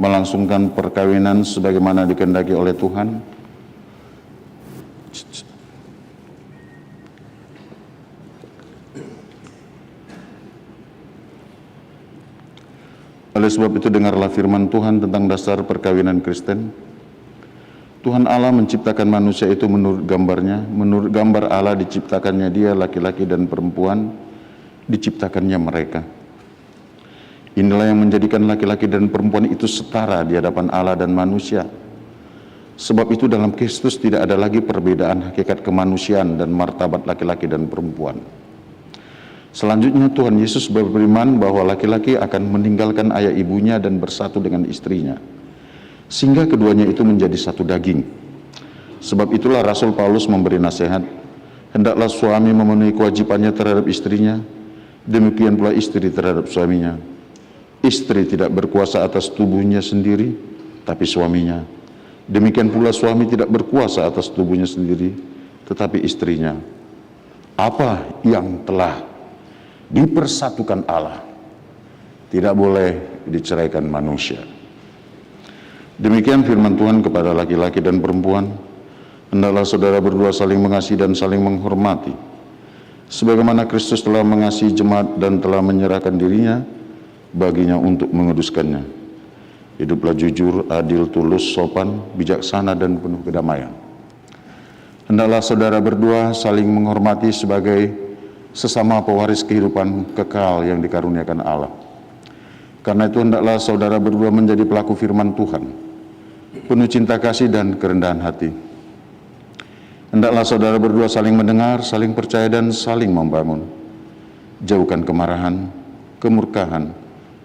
melangsungkan perkawinan sebagaimana dikehendaki oleh Tuhan. Oleh sebab itu dengarlah firman Tuhan tentang dasar perkawinan Kristen. Tuhan Allah menciptakan manusia itu menurut gambarnya, menurut gambar Allah diciptakannya dia, laki-laki dan perempuan, diciptakannya mereka. Inilah yang menjadikan laki-laki dan perempuan itu setara di hadapan Allah dan manusia. Sebab itu dalam Kristus tidak ada lagi perbedaan hakikat kemanusiaan dan martabat laki-laki dan perempuan. Selanjutnya Tuhan Yesus berfirman bahwa laki-laki akan meninggalkan ayah ibunya dan bersatu dengan istrinya, sehingga keduanya itu menjadi satu daging. Sebab itulah Rasul Paulus memberi nasihat, hendaklah suami memenuhi kewajibannya terhadap istrinya, demikian pula istri terhadap suaminya. Istri tidak berkuasa atas tubuhnya sendiri, tapi suaminya. Demikian pula suami tidak berkuasa atas tubuhnya sendiri, tetapi istrinya. Apa yang telah dipersatukan Allah tidak boleh diceraikan manusia. Demikian firman Tuhan kepada laki-laki dan perempuan, hendaklah saudara berdua saling mengasihi dan saling menghormati, sebagaimana Kristus telah mengasihi jemaat dan telah menyerahkan dirinya baginya untuk menguduskannya. Hiduplah jujur, adil, tulus, sopan, bijaksana, dan penuh kedamaian. Hendaklah saudara berdua saling menghormati sebagai sesama pewaris kehidupan kekal yang dikaruniakan Allah. Karena itu hendaklah saudara berdua menjadi pelaku firman Tuhan, penuh cinta kasih dan kerendahan hati. Hendaklah saudara berdua saling mendengar, saling percaya, dan saling membangun. Jauhkan kemarahan, kemurkaan,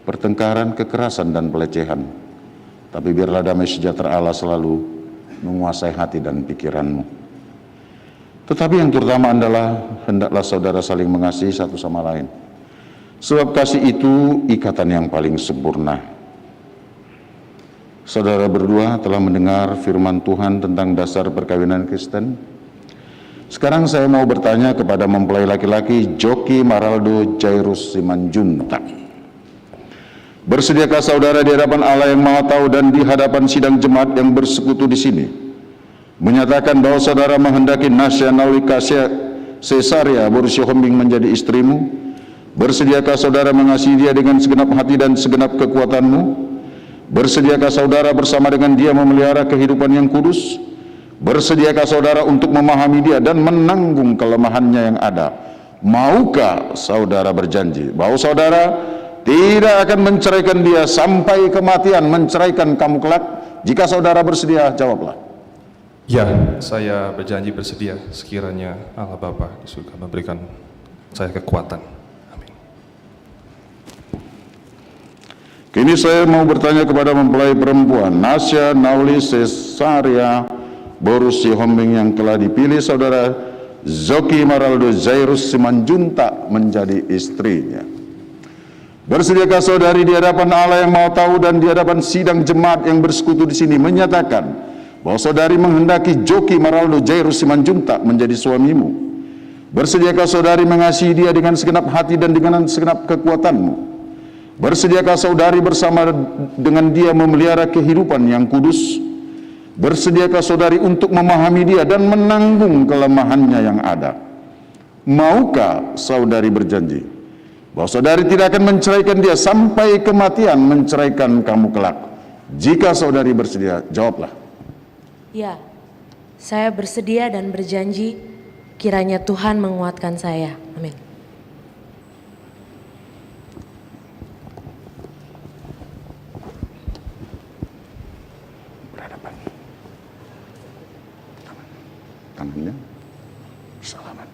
pertengkaran, kekerasan, dan pelecehan. Tapi biarlah damai sejahtera Allah selalu menguasai hati dan pikiranmu. Tetapi yang terutama adalah hendaklah saudara saling mengasihi satu sama lain. Sebab kasih itu ikatan yang paling sempurna. Saudara berdua telah mendengar firman Tuhan tentang dasar perkawinan Kristen. Sekarang saya mau bertanya kepada mempelai laki-laki Joki Maraldo Jairus Simanjuntak. Bersediakah saudara di hadapan Allah yang Maha Tahu dan di hadapan sidang jemaat yang bersekutu di sini menyatakan bahwa saudara menghendaki Nasya Naulika Cesaria Borusyohombing menjadi istrimu? Bersediakah saudara mengasihi dia dengan segenap hati dan segenap kekuatanmu? Bersediakah saudara bersama dengan dia memelihara kehidupan yang kudus? Bersediakah saudara untuk memahami dia dan menanggung kelemahannya yang ada? Maukah saudara berjanji bahwa saudara tidak akan menceraikan dia sampai kematian menceraikan kamu kelak? Jika saudara bersedia, jawablah. Ya, saya berjanji bersedia sekiranya Allah Bapa di surga memberikan saya kekuatan. Amin. Kini saya mau bertanya kepada mempelai perempuan Nasya Nauli Cesaria Borusyohombing yang telah dipilih saudara Zoki Maraldo Jairus Simanjuntak menjadi istrinya. Bersediakah saudari di hadapan Allah yang Maha Tahu dan di hadapan sidang jemaat yang bersekutu di sini menyatakan bahwa saudari menghendaki Joki Maraldo Jairus Simanjuntak menjadi suamimu? Bersediakah saudari mengasihi dia dengan segenap hati dan dengan segenap kekuatanmu? Bersediakah saudari bersama dengan dia memelihara kehidupan yang kudus? Bersediakah saudari untuk memahami dia dan menanggung kelemahannya yang ada? Maukah saudari berjanji bahwa saudari tidak akan menceraikan dia sampai kematian menceraikan kamu kelak? Jika saudari bersedia, jawablah. Ya, saya bersedia dan berjanji kiranya Tuhan menguatkan saya. Amin. Berhadapan. Tangannya bersalaman.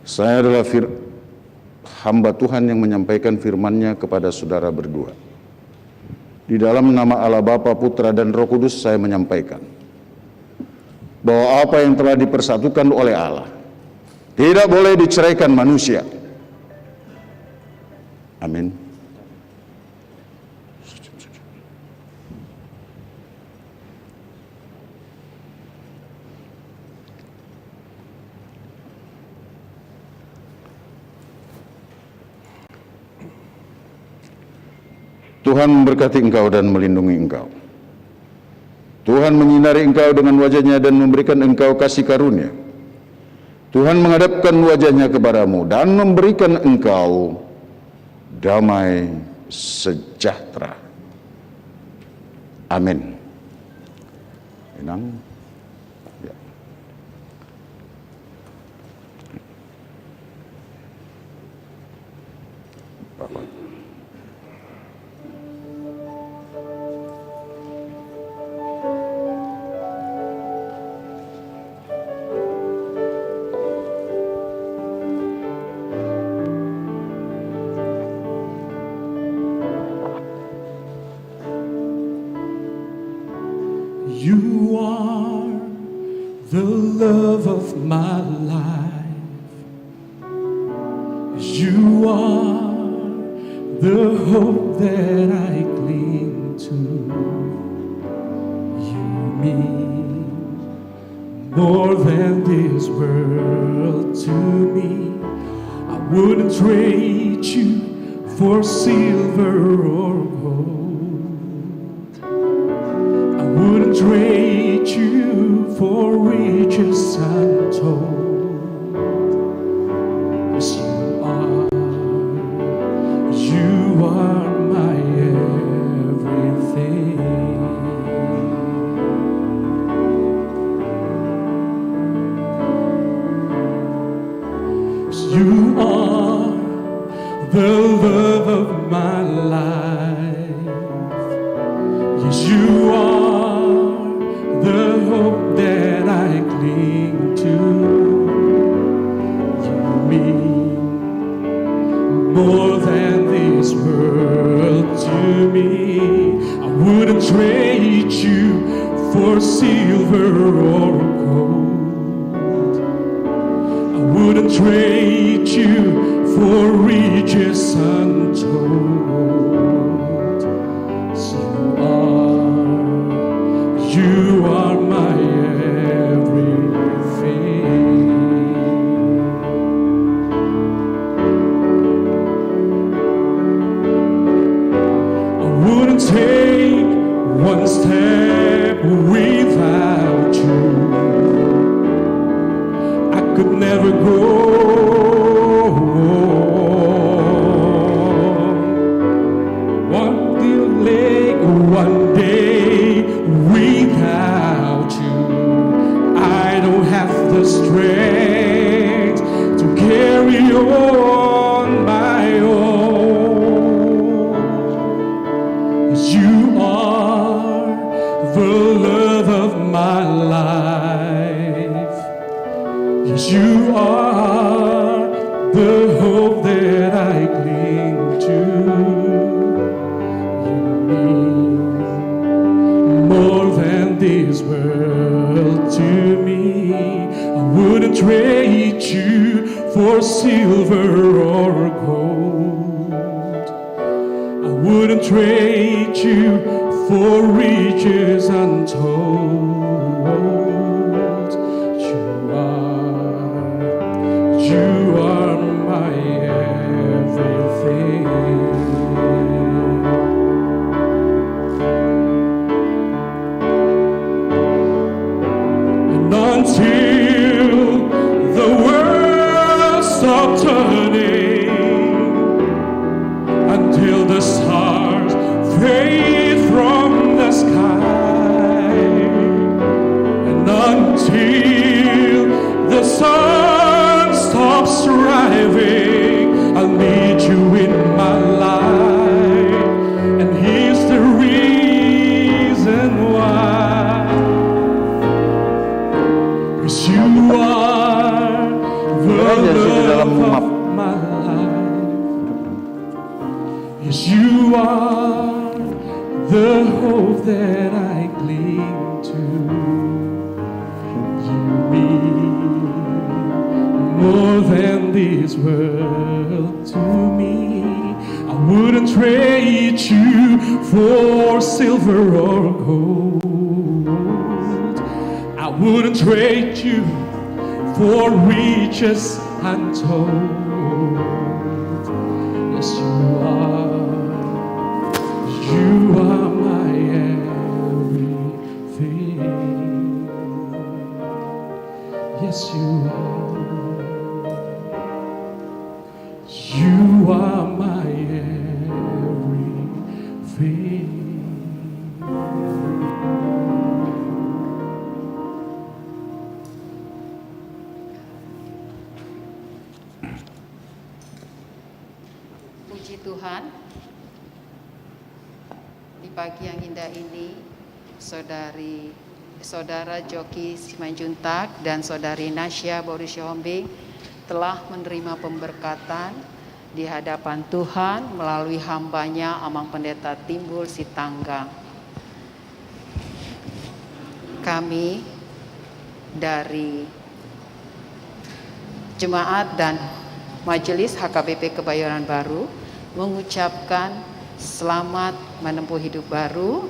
Saya adalah hamba Tuhan yang menyampaikan firman-Nya kepada saudara berdua. Di dalam nama Allah Bapa, Putra, dan Roh Kudus saya menyampaikan bahwa apa yang telah dipersatukan oleh Allah tidak boleh diceraikan manusia. Amin. Tuhan memberkati engkau dan melindungi engkau. Tuhan menyinari engkau dengan wajah-Nya dan memberikan engkau kasih karunia. Tuhan menghadapkan wajah-Nya kepadamu dan memberikan engkau damai sejahtera. Amin. Enang. Ya. Bapak. You are the love of my life. You are the hope that I cling to. You mean more than this world to me. I wouldn't trade you for silver or gold. Wouldn't trade you for riches untold. 'Cause you are my everything. 'Cause you are the love of my life. Yes, you are the hope that I cling to. You mean more than this world to me. I wouldn't trade you for silver or gold. I wouldn't trade you for riches untold. You are my everything. I wouldn't take one step without you. I could never go. One day without you, I don't have the strength to carry on my own. You are the love of my life. Yes, you are the hope that I cling to. More than this world to me. I wouldn't trade you for silver or gold. I wouldn't trade you for riches untold. You are my everything. Until the world stops turning, until the stars fade from the sky, and until the sun stops driving, I'll need you in my life, and here's the reason why. You are the love of my life. Yes, you are the hope that I cling to. You mean more than this world to me. I wouldn't trade you for silver or gold. I wouldn't trade you for riches untold. Yes, you are. yes you are. You are my everything. Puji Tuhan, di pagi yang indah ini, Saudara Joki Simanjuntak dan Saudari Nasya Boris Yohombing telah menerima pemberkatan di hadapan Tuhan melalui hambanya Amang Pendeta Timbul Sitanggang. Kami dari Jemaat dan Majelis HKBP Kebayoran Baru mengucapkan selamat menempuh hidup baru,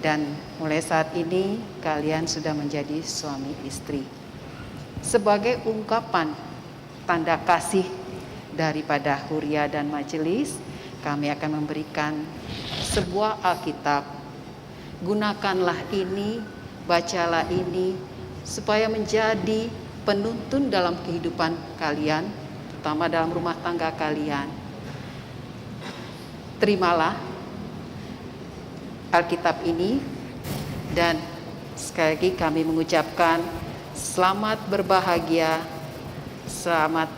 dan mulai saat ini kalian sudah menjadi suami istri. Sebagai ungkapan tanda kasih daripada Huria dan Majelis, kami akan memberikan sebuah Alkitab. Gunakanlah ini, bacalah ini, supaya menjadi penuntun dalam kehidupan kalian, terutama dalam rumah tangga kalian. Terimalah Alkitab ini, dan sekali lagi kami mengucapkan selamat berbahagia, selamat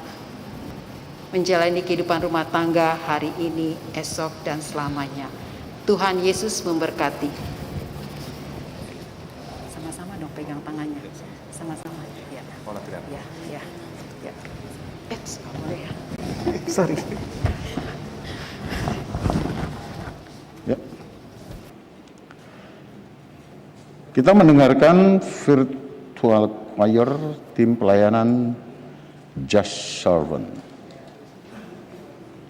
menjalani kehidupan rumah tangga hari ini, esok, dan selamanya. Tuhan Yesus memberkati. Sama-sama dong pegang tangannya, sama-sama. Ya. Ya, ya, ya. Nggak boleh ya. Sorry. Ya. Kita mendengarkan virtual choir tim pelayanan Just Servant.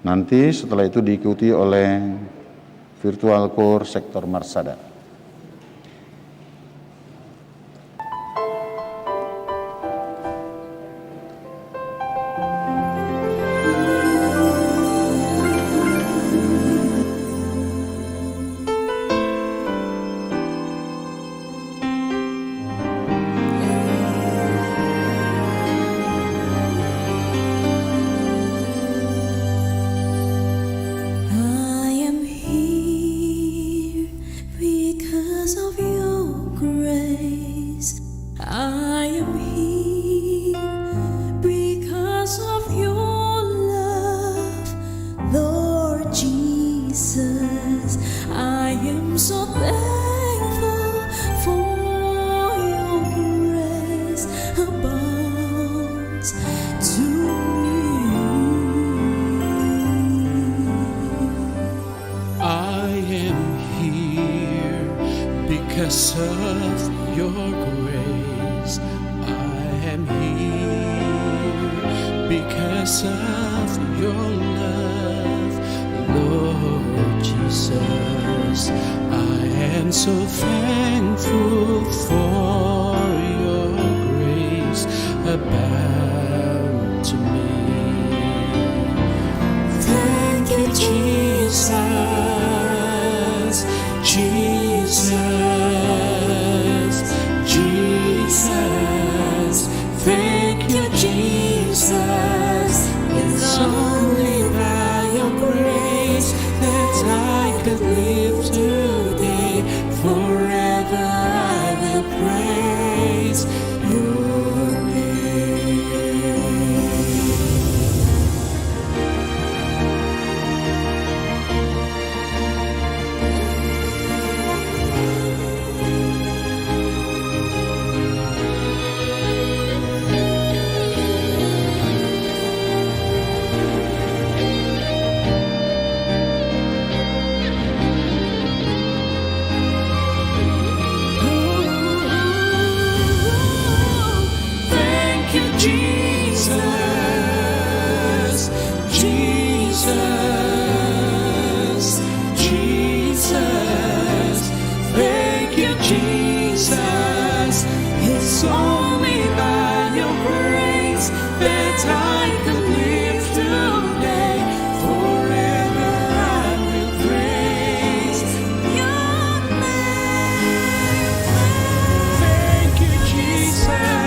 Nanti setelah itu diikuti oleh virtual core sektor Marsada. Because of your grace, I am here. Because of your love, Lord Jesus, I am so thankful for your grace abound to me. Thank you, Jesus, Jesus. Thank you, Jesus. It's only by your grace that I could live today. Forever I will praise your It's only by your grace that I can live today. Forever I will praise your name. Thank you, Jesus.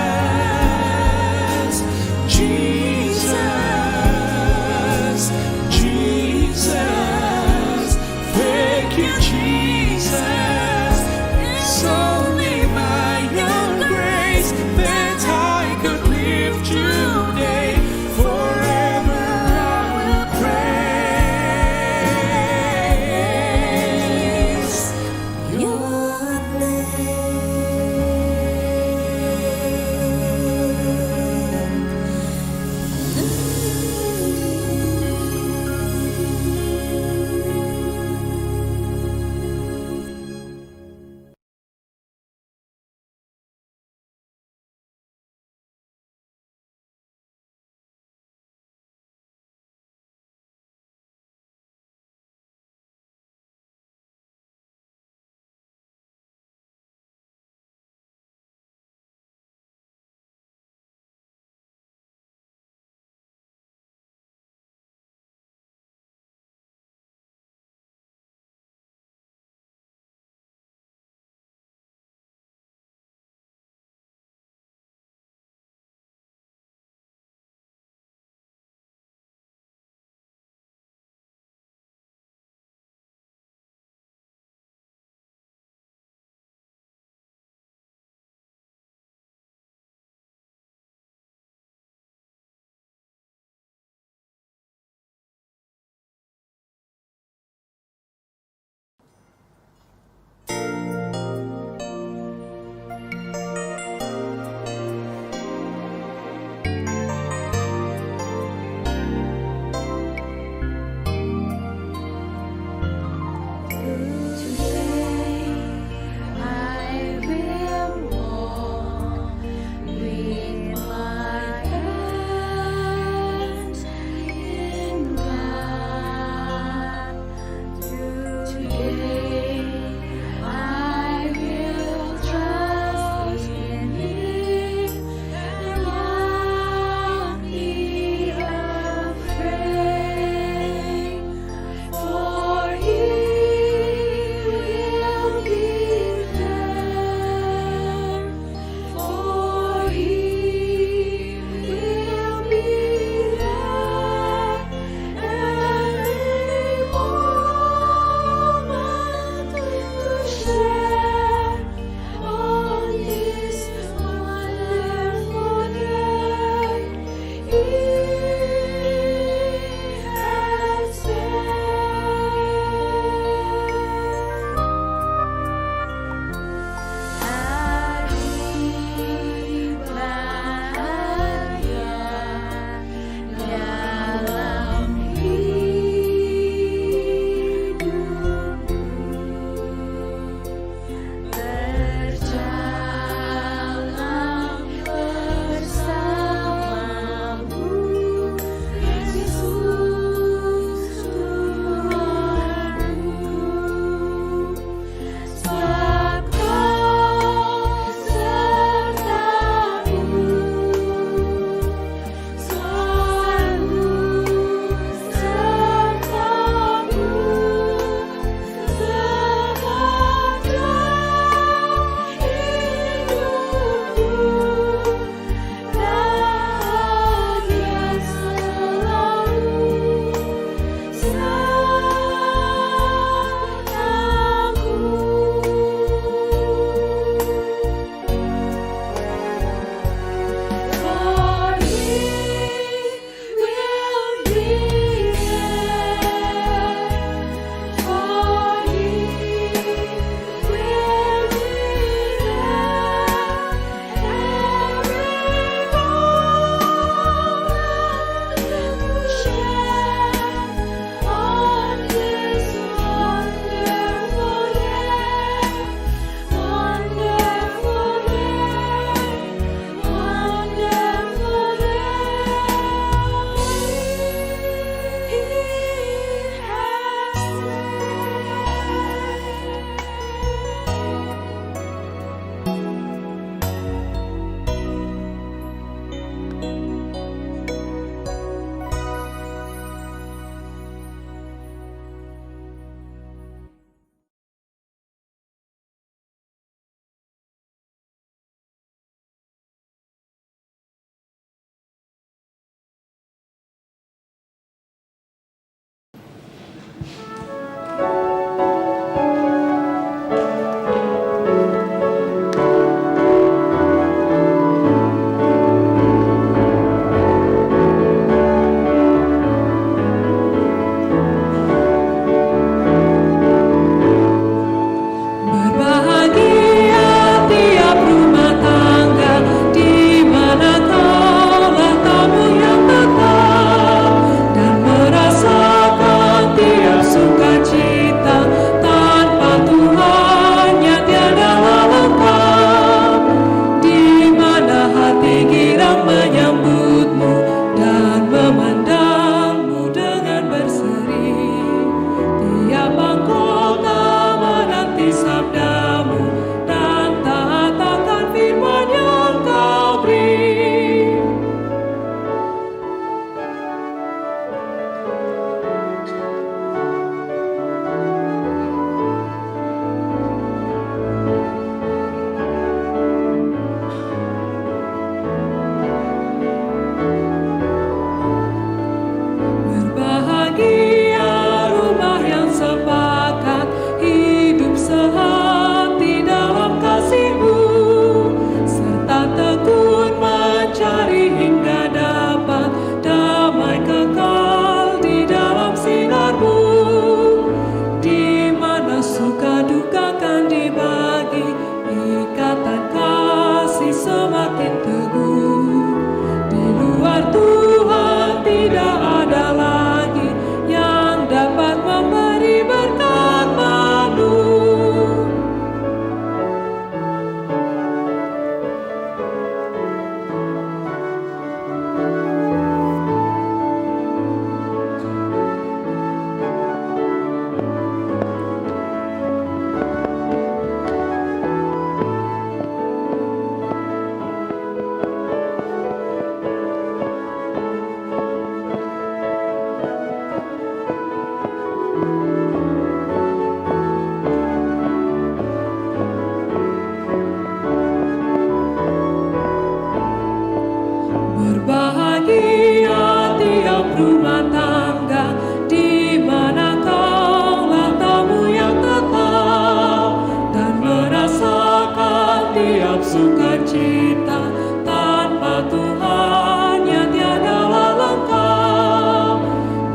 hidup sukacita, tanpa Tuhannya tiadalah lengkap.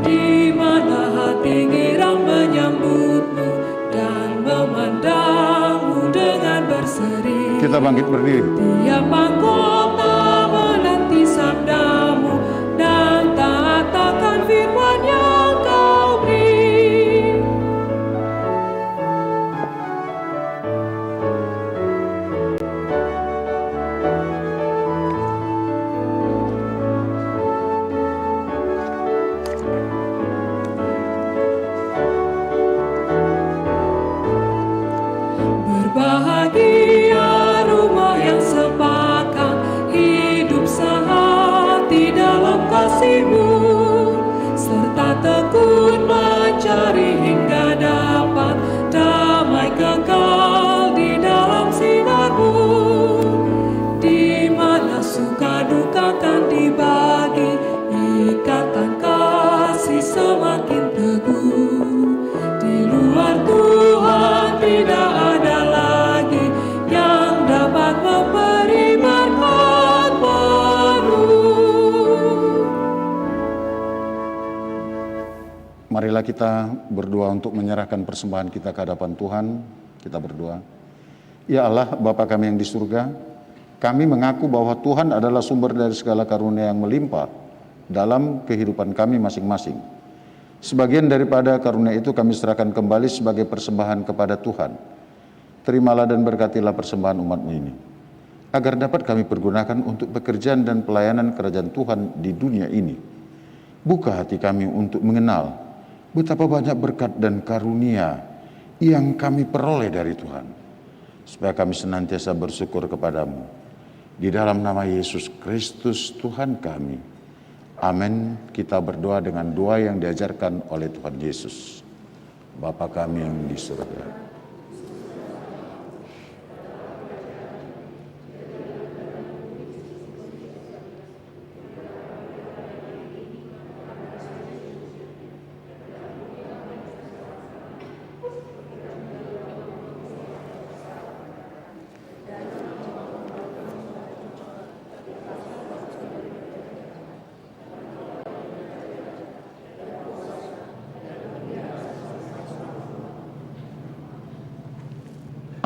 Di mana hati girang menyambutmu dan memandangmu dengan berseri. Kita bangkit berdiri. Tiap mahkota menanti sabdamu dan taat akan firman yang kau beri. Berbahagia rumah yang sepakat, hidup sehati dalam kasih-Mu, serta tekun mencari hingga dapat damai kekal di dalam sinar-Mu, di mana suka duka kan dibagi, ikatan kasih semakin teguh. Di luar Tuhan tidak ada lagi yang dapat memberi berkat baru. Marilah kita berdoa untuk menyerahkan persembahan kita ke hadapan Tuhan. Kita berdoa. Ya Allah, Bapa kami yang di surga, kami mengaku bahwa Tuhan adalah sumber dari segala karunia yang melimpah dalam kehidupan kami masing-masing. Sebagian daripada karunia itu kami serahkan kembali sebagai persembahan kepada Tuhan. Terimalah dan berkatilah persembahan umat-Mu ini, agar dapat kami pergunakan untuk pekerjaan dan pelayanan kerajaan Tuhan di dunia ini. Buka hati kami untuk mengenal betapa banyak berkat dan karunia yang kami peroleh dari Tuhan, supaya kami senantiasa bersyukur kepadamu. Di dalam nama Yesus Kristus Tuhan kami. Amin. Kita berdoa dengan doa yang diajarkan oleh Tuhan Yesus. Bapa kami yang di surga.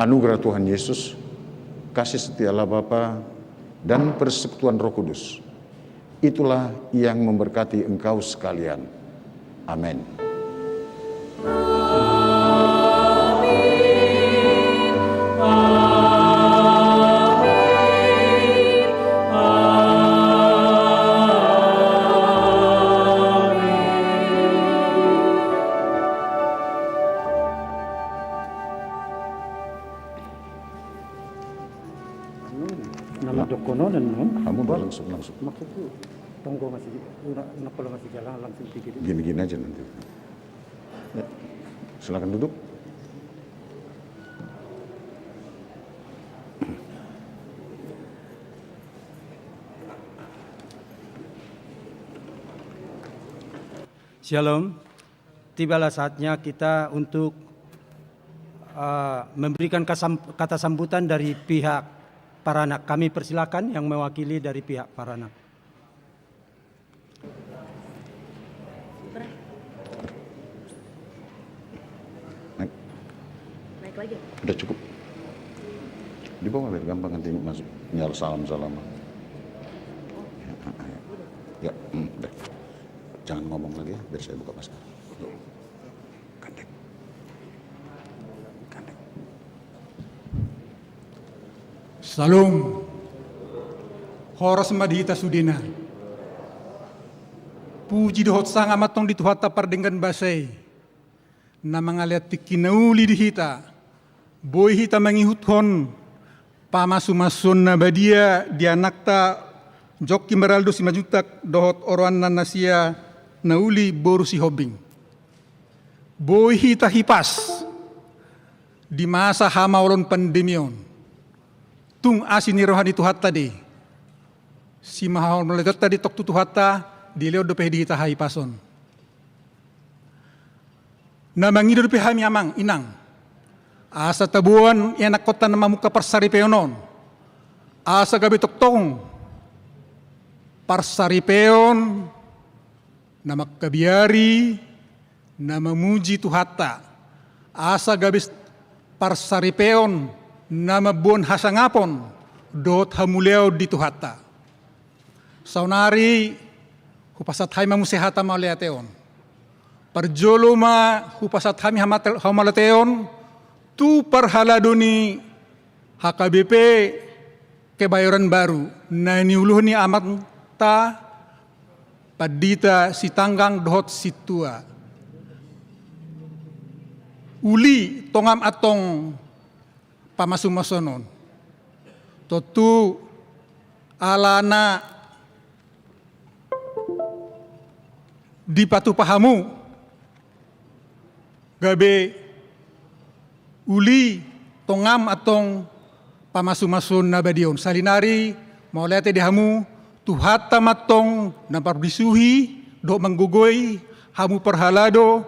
Anugerah Tuhan Yesus, kasih setia Allah Bapa, dan persekutuan Roh Kudus, itulah yang memberkati engkau sekalian. Amin. Nama dokononan kamu langsung maksudku tunggu masih kalau masih jalan langsung pikir gini-gini aja nanti. Ya, silakan duduk. Shalom. Tibalah saatnya kita untuk memberikan kata sambutan dari pihak para anak. Kami persilakan yang mewakili dari pihak para anak. Naik lagi. Udah cukup. Di bawah biar gampang nanti masuk nyal salam-salam. Ya, udah. Jangan ngomong lagi ya, biar saya buka masker. Kandek. Salam. Horas madhita sudina. Puji dohot sang amatong dituhata pardengan basay. Na mangaliat tikinauli dihita. Boy hita mangihuthon. Pamasumason na badia dianakta Joki Meraldo si majutak dohot oroan nanasia nauli boru si hobing. Boy hita hipas. Di masa hamaulon pandemion. Tung asin ni rohani tuhat tadi. Si mahal meletot tadi tok tu tuhata di leo dope di kita hai pason. Na mangido dope hami amang inang. Asa tabuan enak kota nama muka persari peonon. asa gabi toktong parsaripeon na magkabiari na mamuji tuhata asa gabi parsaripeon na mabuon hasangapon dot hamuleo di tuhata saunari hupasat hay mamusehata mauleateon parjolo ma hupasat hami hamalateon tu parhaladoni HKBP Kebayoran Baru na niuluh ni amat ta padita sitanggang dohot situa uli tongam atong pamasumasonon totu alana di patu pahamu gabe uli tongam atong pamasumason na badion salinari maulete dihamu tuhata matong napardisuhi do manggugoy hamu perhalado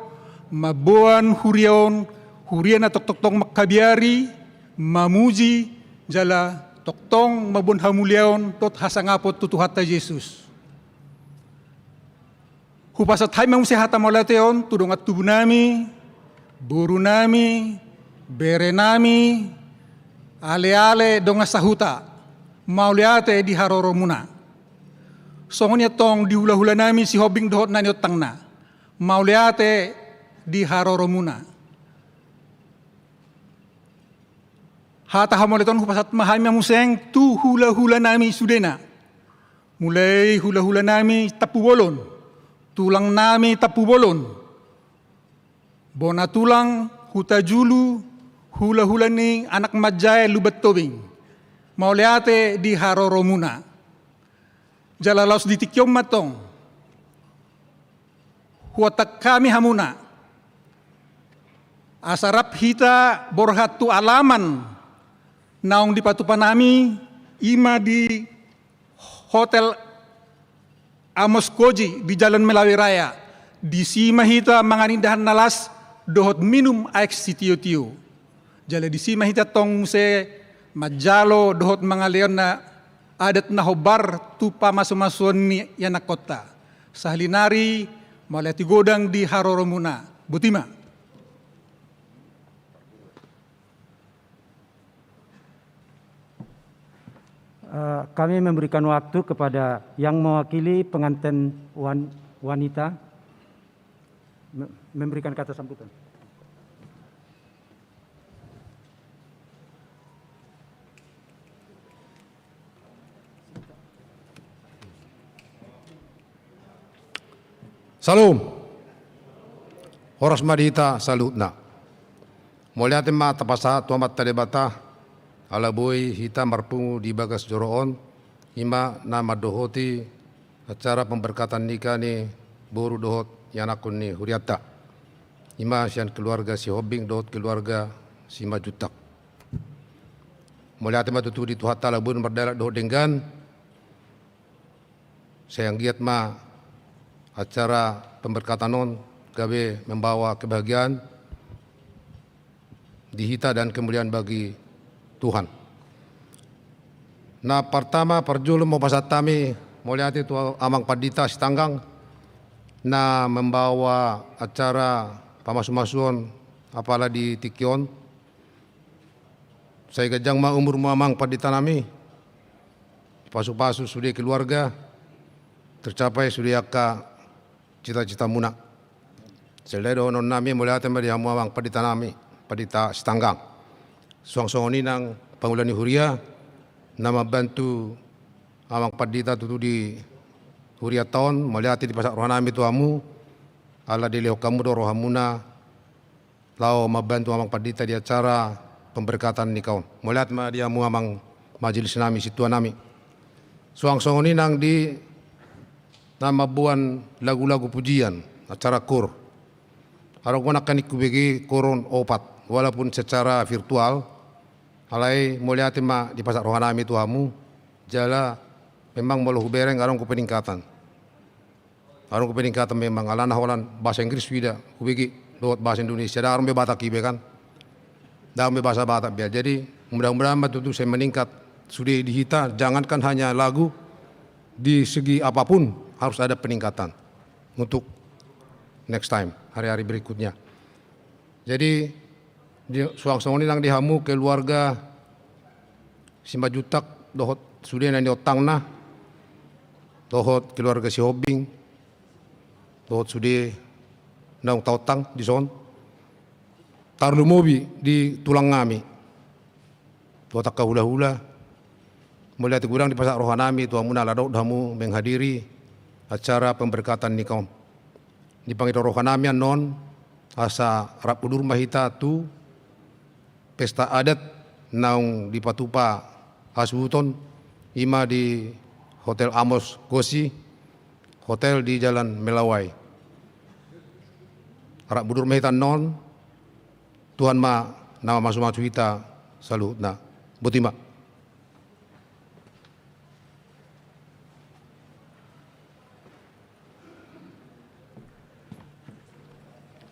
mabuan hurion hurian na toktong makabiari mamuji jala toktong mabun hamuliaon tot hasangapot tutuhata Yesus hupasat hay mamusehata maulateon tudong at tubo nami buru nami bere nami ale-ale donga sahuta mauliate di haroro muna songonya tong di hula-hula nami si hobing dohot na niot tangna mauliate di haroro muna hata hamoleton hupasat mahami museng tu hula-hula nami sudena mulai hula-hula nami tapu bolon tulang nami tapu bolon bona tulang huta julu hula-hula ni anak majay lubat tobing mauliate di haroro muna jalalaos di tikyom matong huatak kami hamuna asarap hita borhat tu alaman naong di patupanami ima di hotel Amos Koji di Jalan Melawi Raya di sima hita manganindahan nalas dohot minum aek sitio-tio jala di sima hita tong se majalo dohot mga leon na adat na hobar tu pamasumason ni yanak kota sahalinari malati godang di haroro muna butima kami memberikan waktu kepada yang mewakili pengantin wanita memberikan kata sambutan. Salam. Horas madita salutna. Muliate ma tapasa tuamat talebata alaboy hita marpungu di bagas joroon ima nama dohoti acara pemberkatan nikah ni boru dohot yanakun ni huriata ima sian keluarga si hobing dohot keluarga si majutak muliate ma tutu di tuhat talabun berdalak dohot denggan sayang giat ma acara pemberkatan non gabe membawa kebahagiaan di hita dan kemuliaan bagi Tuhan. Nah pertama perjulum mau pasatami muliati tu amang padita setanggang na membawa acara pamasumasuan apalah di Tikion. Saya gajang ma umur amang padita nami pasu-pasu sudah keluarga tercapai sudah ka cita-cita muna. Seledo non nami muliati ma dia amang padita nami padita setanggang. Suang-suang ini nang Pangulani Huria nama bantu amang padita tutu di Huria tahun melihat di pasar rohanami tuamu ala di leo kamu do rohamuna lao mabantu amang padita di acara pemberkatan ni kaun melihat ma dia mu amang majelis nami situa nami suang-suang ini nang di nama buan lagu-lagu pujian acara kur harap gunakan ikubegi koron opat walaupun secara virtual alai muliati ma di pasar rohanami tuamu jala memang malu bereng arong ku peningkatan memang alana holan bahasa Inggris wida kubegi lewat bahasa Indonesia dah arong be Batak ibe kan dah be bahasa Batak biar jadi mudah-mudahan betul saya meningkat sudah dihita, jangankan hanya lagu, di segi apapun harus ada peningkatan untuk next time, hari-hari berikutnya. Jadi suang-suang ini nang dihamu keluarga Simba Jutak dohot sudah nang diotang nah, dohot keluarga si Hobing, dohot sudah nang tautang di son, tarlu mobi di tulang ngami, dohot tak hula-hula. Melihat gudang di pasar rohanami, Tuhan muna ladok damu menghadiri acara pemberkatan nikah. Dipanggil rohanami non asa rapudur mahita tu pesta adat naung di Patupa Asuton ima di Hotel Amos Gosi, hotel di Jalan Melawai. Rapudur mahita non Tuhan ma nama masuk kita salut na butima.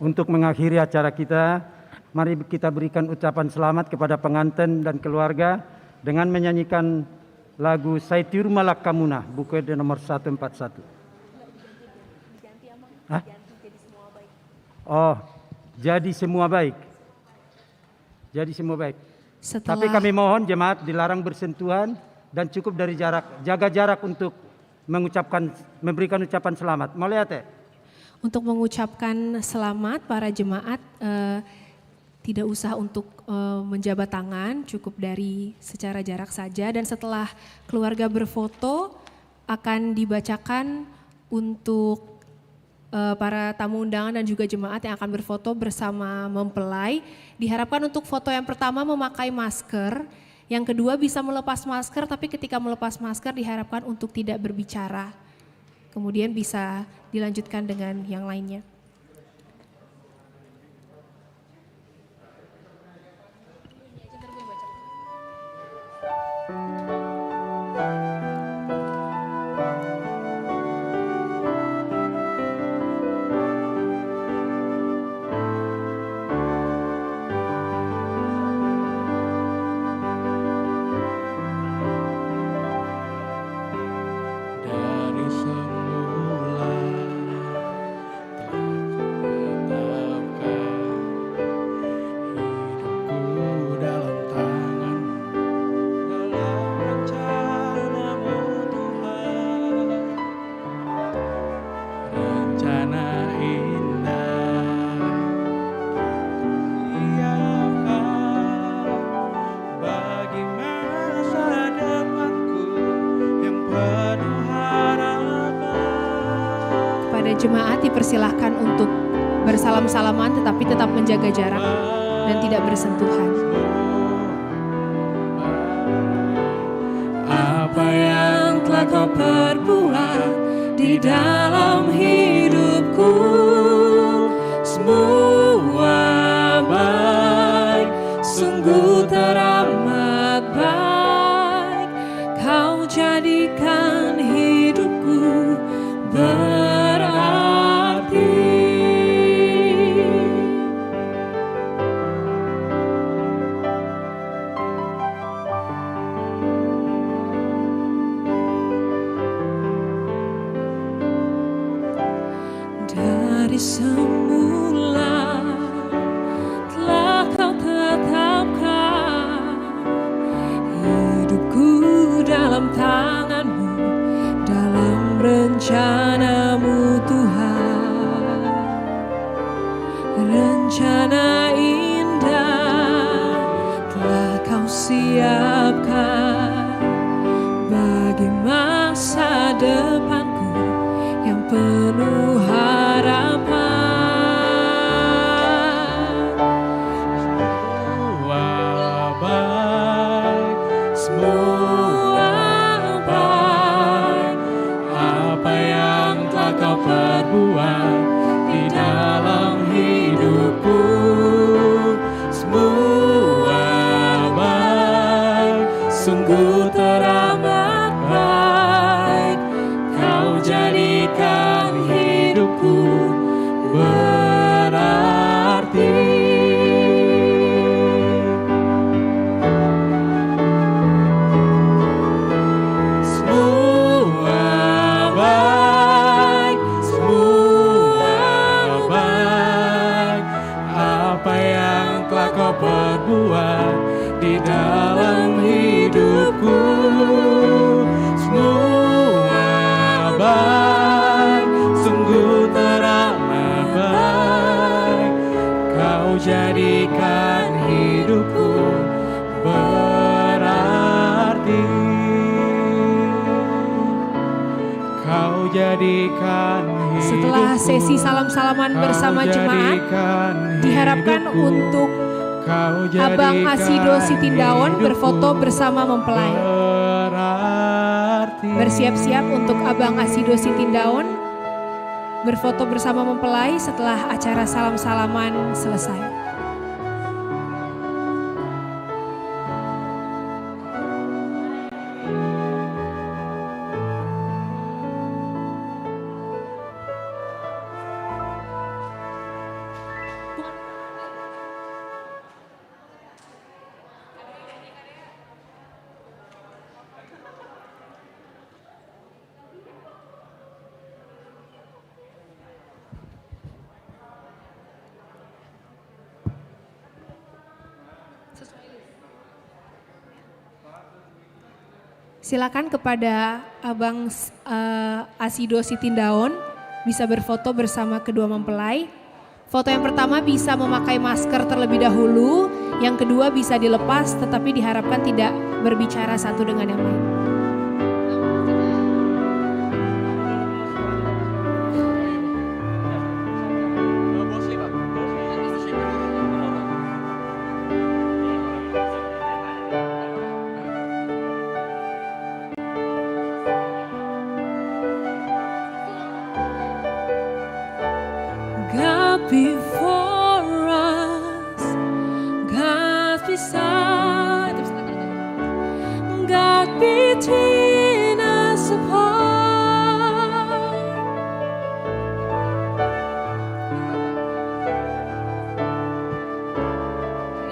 Untuk mengakhiri acara kita, mari kita berikan ucapan selamat kepada pengantin dan keluarga dengan menyanyikan lagu Saitir Malak Kamuna, buku nomor 141. Hah? Oh, jadi semua baik. Jadi semua baik. Tapi kami mohon jemaat dilarang bersentuhan dan cukup dari jarak, jaga jarak untuk memberikan ucapan selamat. Mau lihat ya? Untuk mengucapkan selamat para jemaat tidak usah untuk menjabat tangan, cukup dari secara jarak saja. Dan setelah keluarga berfoto akan dibacakan untuk para tamu undangan dan juga jemaat yang akan berfoto bersama mempelai. Diharapkan untuk foto yang pertama memakai masker, yang kedua bisa melepas masker, tapi ketika melepas masker diharapkan untuk tidak berbicara. Kemudian bisa dilanjutkan dengan yang lainnya. Jemaat dipersilahkan untuk bersalam-salaman tetapi tetap menjaga jarak dan tidak bersentuhan. Apa yang telah kau perbuat di dalam hidupku, semua baik, sungguh teramat baik. Kau jadikan hidupku berarti. Dari semula telah kau tetapkan hidupku dalam tanganmu, dalam rencanamu Tuhan. Rencana indah telah kau siapkan bagi masa depanku yang penuh harapan. jadikan Setelah sesi salam-salaman bersama jemaat, diharapkan untuk Abang Asido Sitindaon berfoto bersama mempelai. Bersiap-siap untuk Abang Asido Sitindaon berfoto bersama mempelai setelah acara salam-salaman selesai. Silakan kepada Abang Asido Sitindaon bisa berfoto bersama kedua mempelai. Foto yang pertama bisa memakai masker terlebih dahulu, yang kedua bisa dilepas tetapi diharapkan tidak berbicara satu dengan yang lain. God before us, God beside us, God between us apart.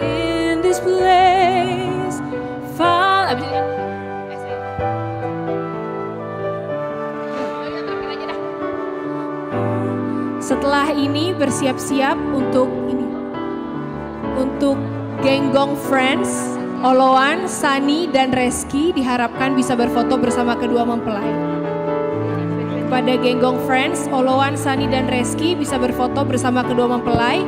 In this place, Father. Setelah ini bersiap-siap untuk ini. Untuk Genggong Friends, Oloan, Sani, dan Reski diharapkan bisa berfoto bersama kedua mempelai. Kepada Genggong Friends, Oloan, Sani, dan Reski bisa berfoto bersama kedua mempelai.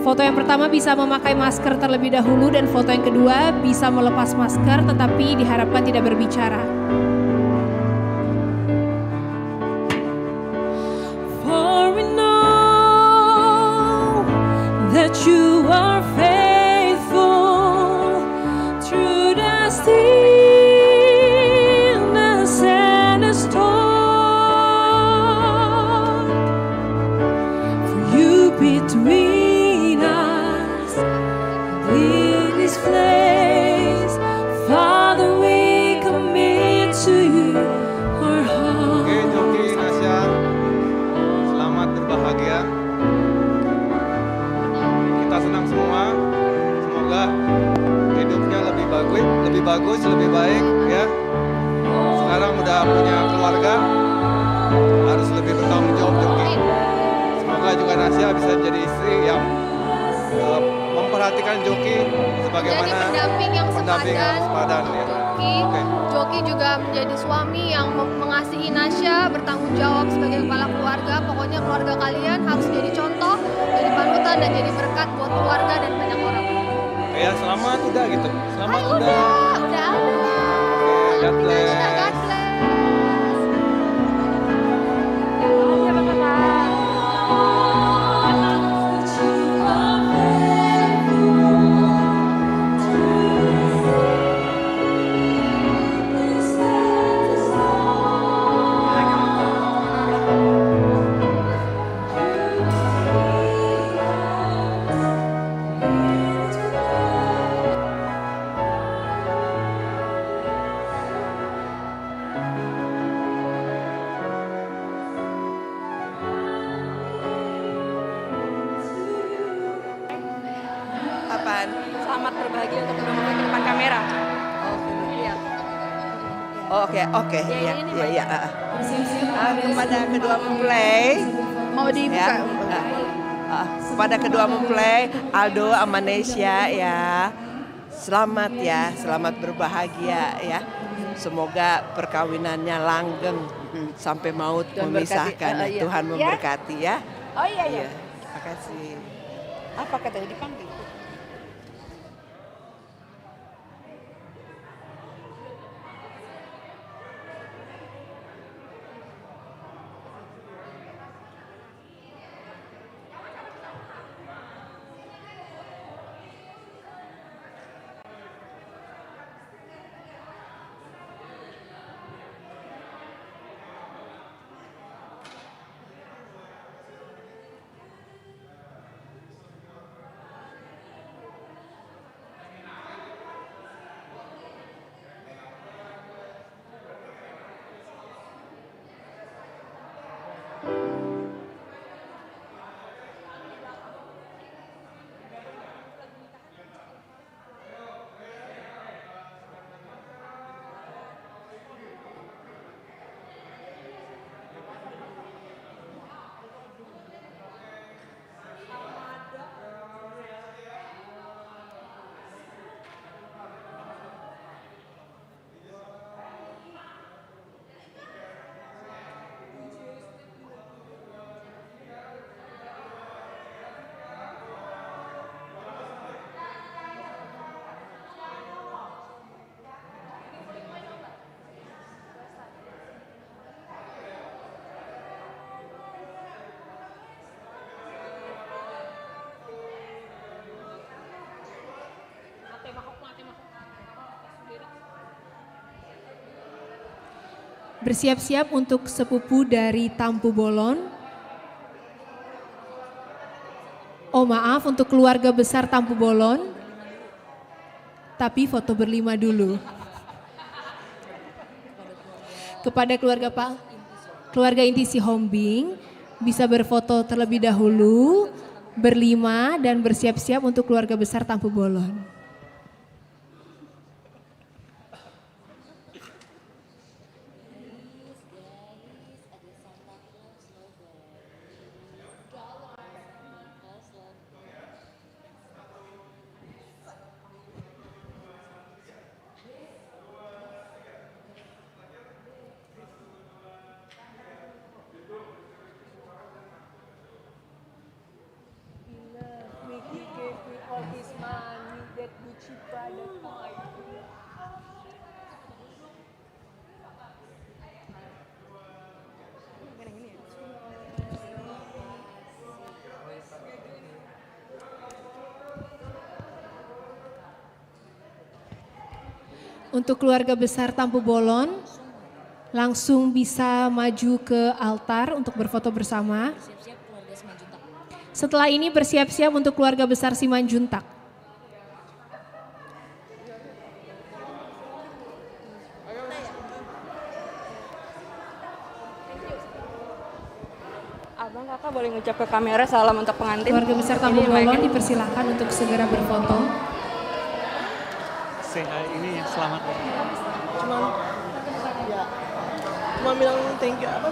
Foto yang pertama bisa memakai masker terlebih dahulu dan foto yang kedua bisa melepas masker tetapi diharapkan tidak berbicara. That you are faithful through the stillness and the storm. For you between us in this place, Father, we commit to you our heart. Oke, Joki, Nasya, selamat berbahagia. Kita senang semua, semoga hidupnya lebih bagus, lebih baik ya. Sekarang udah punya keluarga, harus lebih bertanggung jawab Joki. Semoga juga Nasya bisa jadi istri yang memperhatikan Joki sebagaimana jadi pendamping yang sepadan ya. Joki juga menjadi suami yang mengasihi Nasya, bertanggung jawab sebagai kepala keluarga. Pokoknya keluarga kalian harus jadi contoh, jadi panutan dan jadi berkat buat keluarga dan banyak orang. Ya selamat udah gitu. Selamat udah ada. Oke, God bless. Apaan? Selamat berbahagia untuk kedua mempelai di depan kamera. Iya. Oke. Ya. Kepada kedua mempelai, mau dibuka. Kepada kedua mempelai, Aldo sama Nesya ya. Selamat ya, selamat berbahagia ya. Semoga perkawinannya langgeng sampai maut Tuhan memisahkan. berkati. Iya. Tuhan memberkati ya. Oh iya. Terima kasih. Apa katanya dipanggil? Bersiap-siap untuk sepupu dari Tampu Bolon. Oh maaf, untuk keluarga besar Tampu Bolon. Tapi foto berlima dulu. Kepada keluarga inti Sihombing, bisa berfoto terlebih dahulu, berlima dan bersiap-siap untuk keluarga besar Tampu Bolon. Untuk keluarga besar Tampu Bolon, langsung bisa maju ke altar untuk berfoto bersama. Setelah ini bersiap-siap untuk keluarga besar Simanjuntak. Abang kakak boleh ngucap ke kamera salam untuk pengantin. Keluarga besar Tampu Bolon dipersilakan untuk segera berfoto. Ini selamat. Cuma bilang thank you apa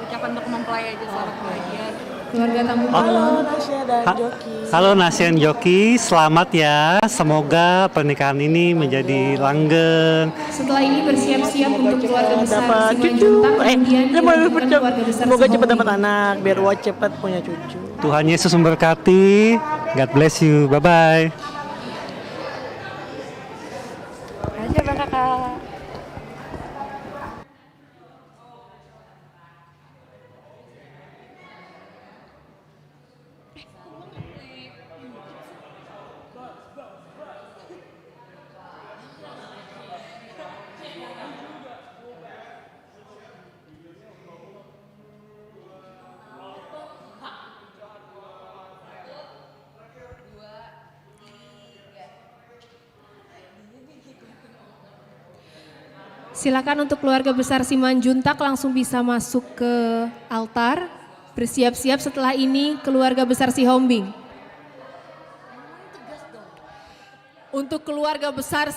Ucapan untuk mempelai aja selamat kebahagiaan. Keluarga Tampu Bolon. Nasya dan Joki. Halo Nasya dan Joki, selamat ya. Semoga pernikahan ini menjadi langgeng. Setelah ini bersiap-siap untuk keluarga besar Simanjuntak. Semoga cepat dapat anak, biar cepat punya cucu. Tuhan Yesus memberkati. God bless you. Bye-bye. Aja bang kakak. Silakan untuk keluarga besar Simanjuntak langsung bisa masuk ke altar. Bersiap-siap setelah ini keluarga besar Sihombing. Untuk keluarga besar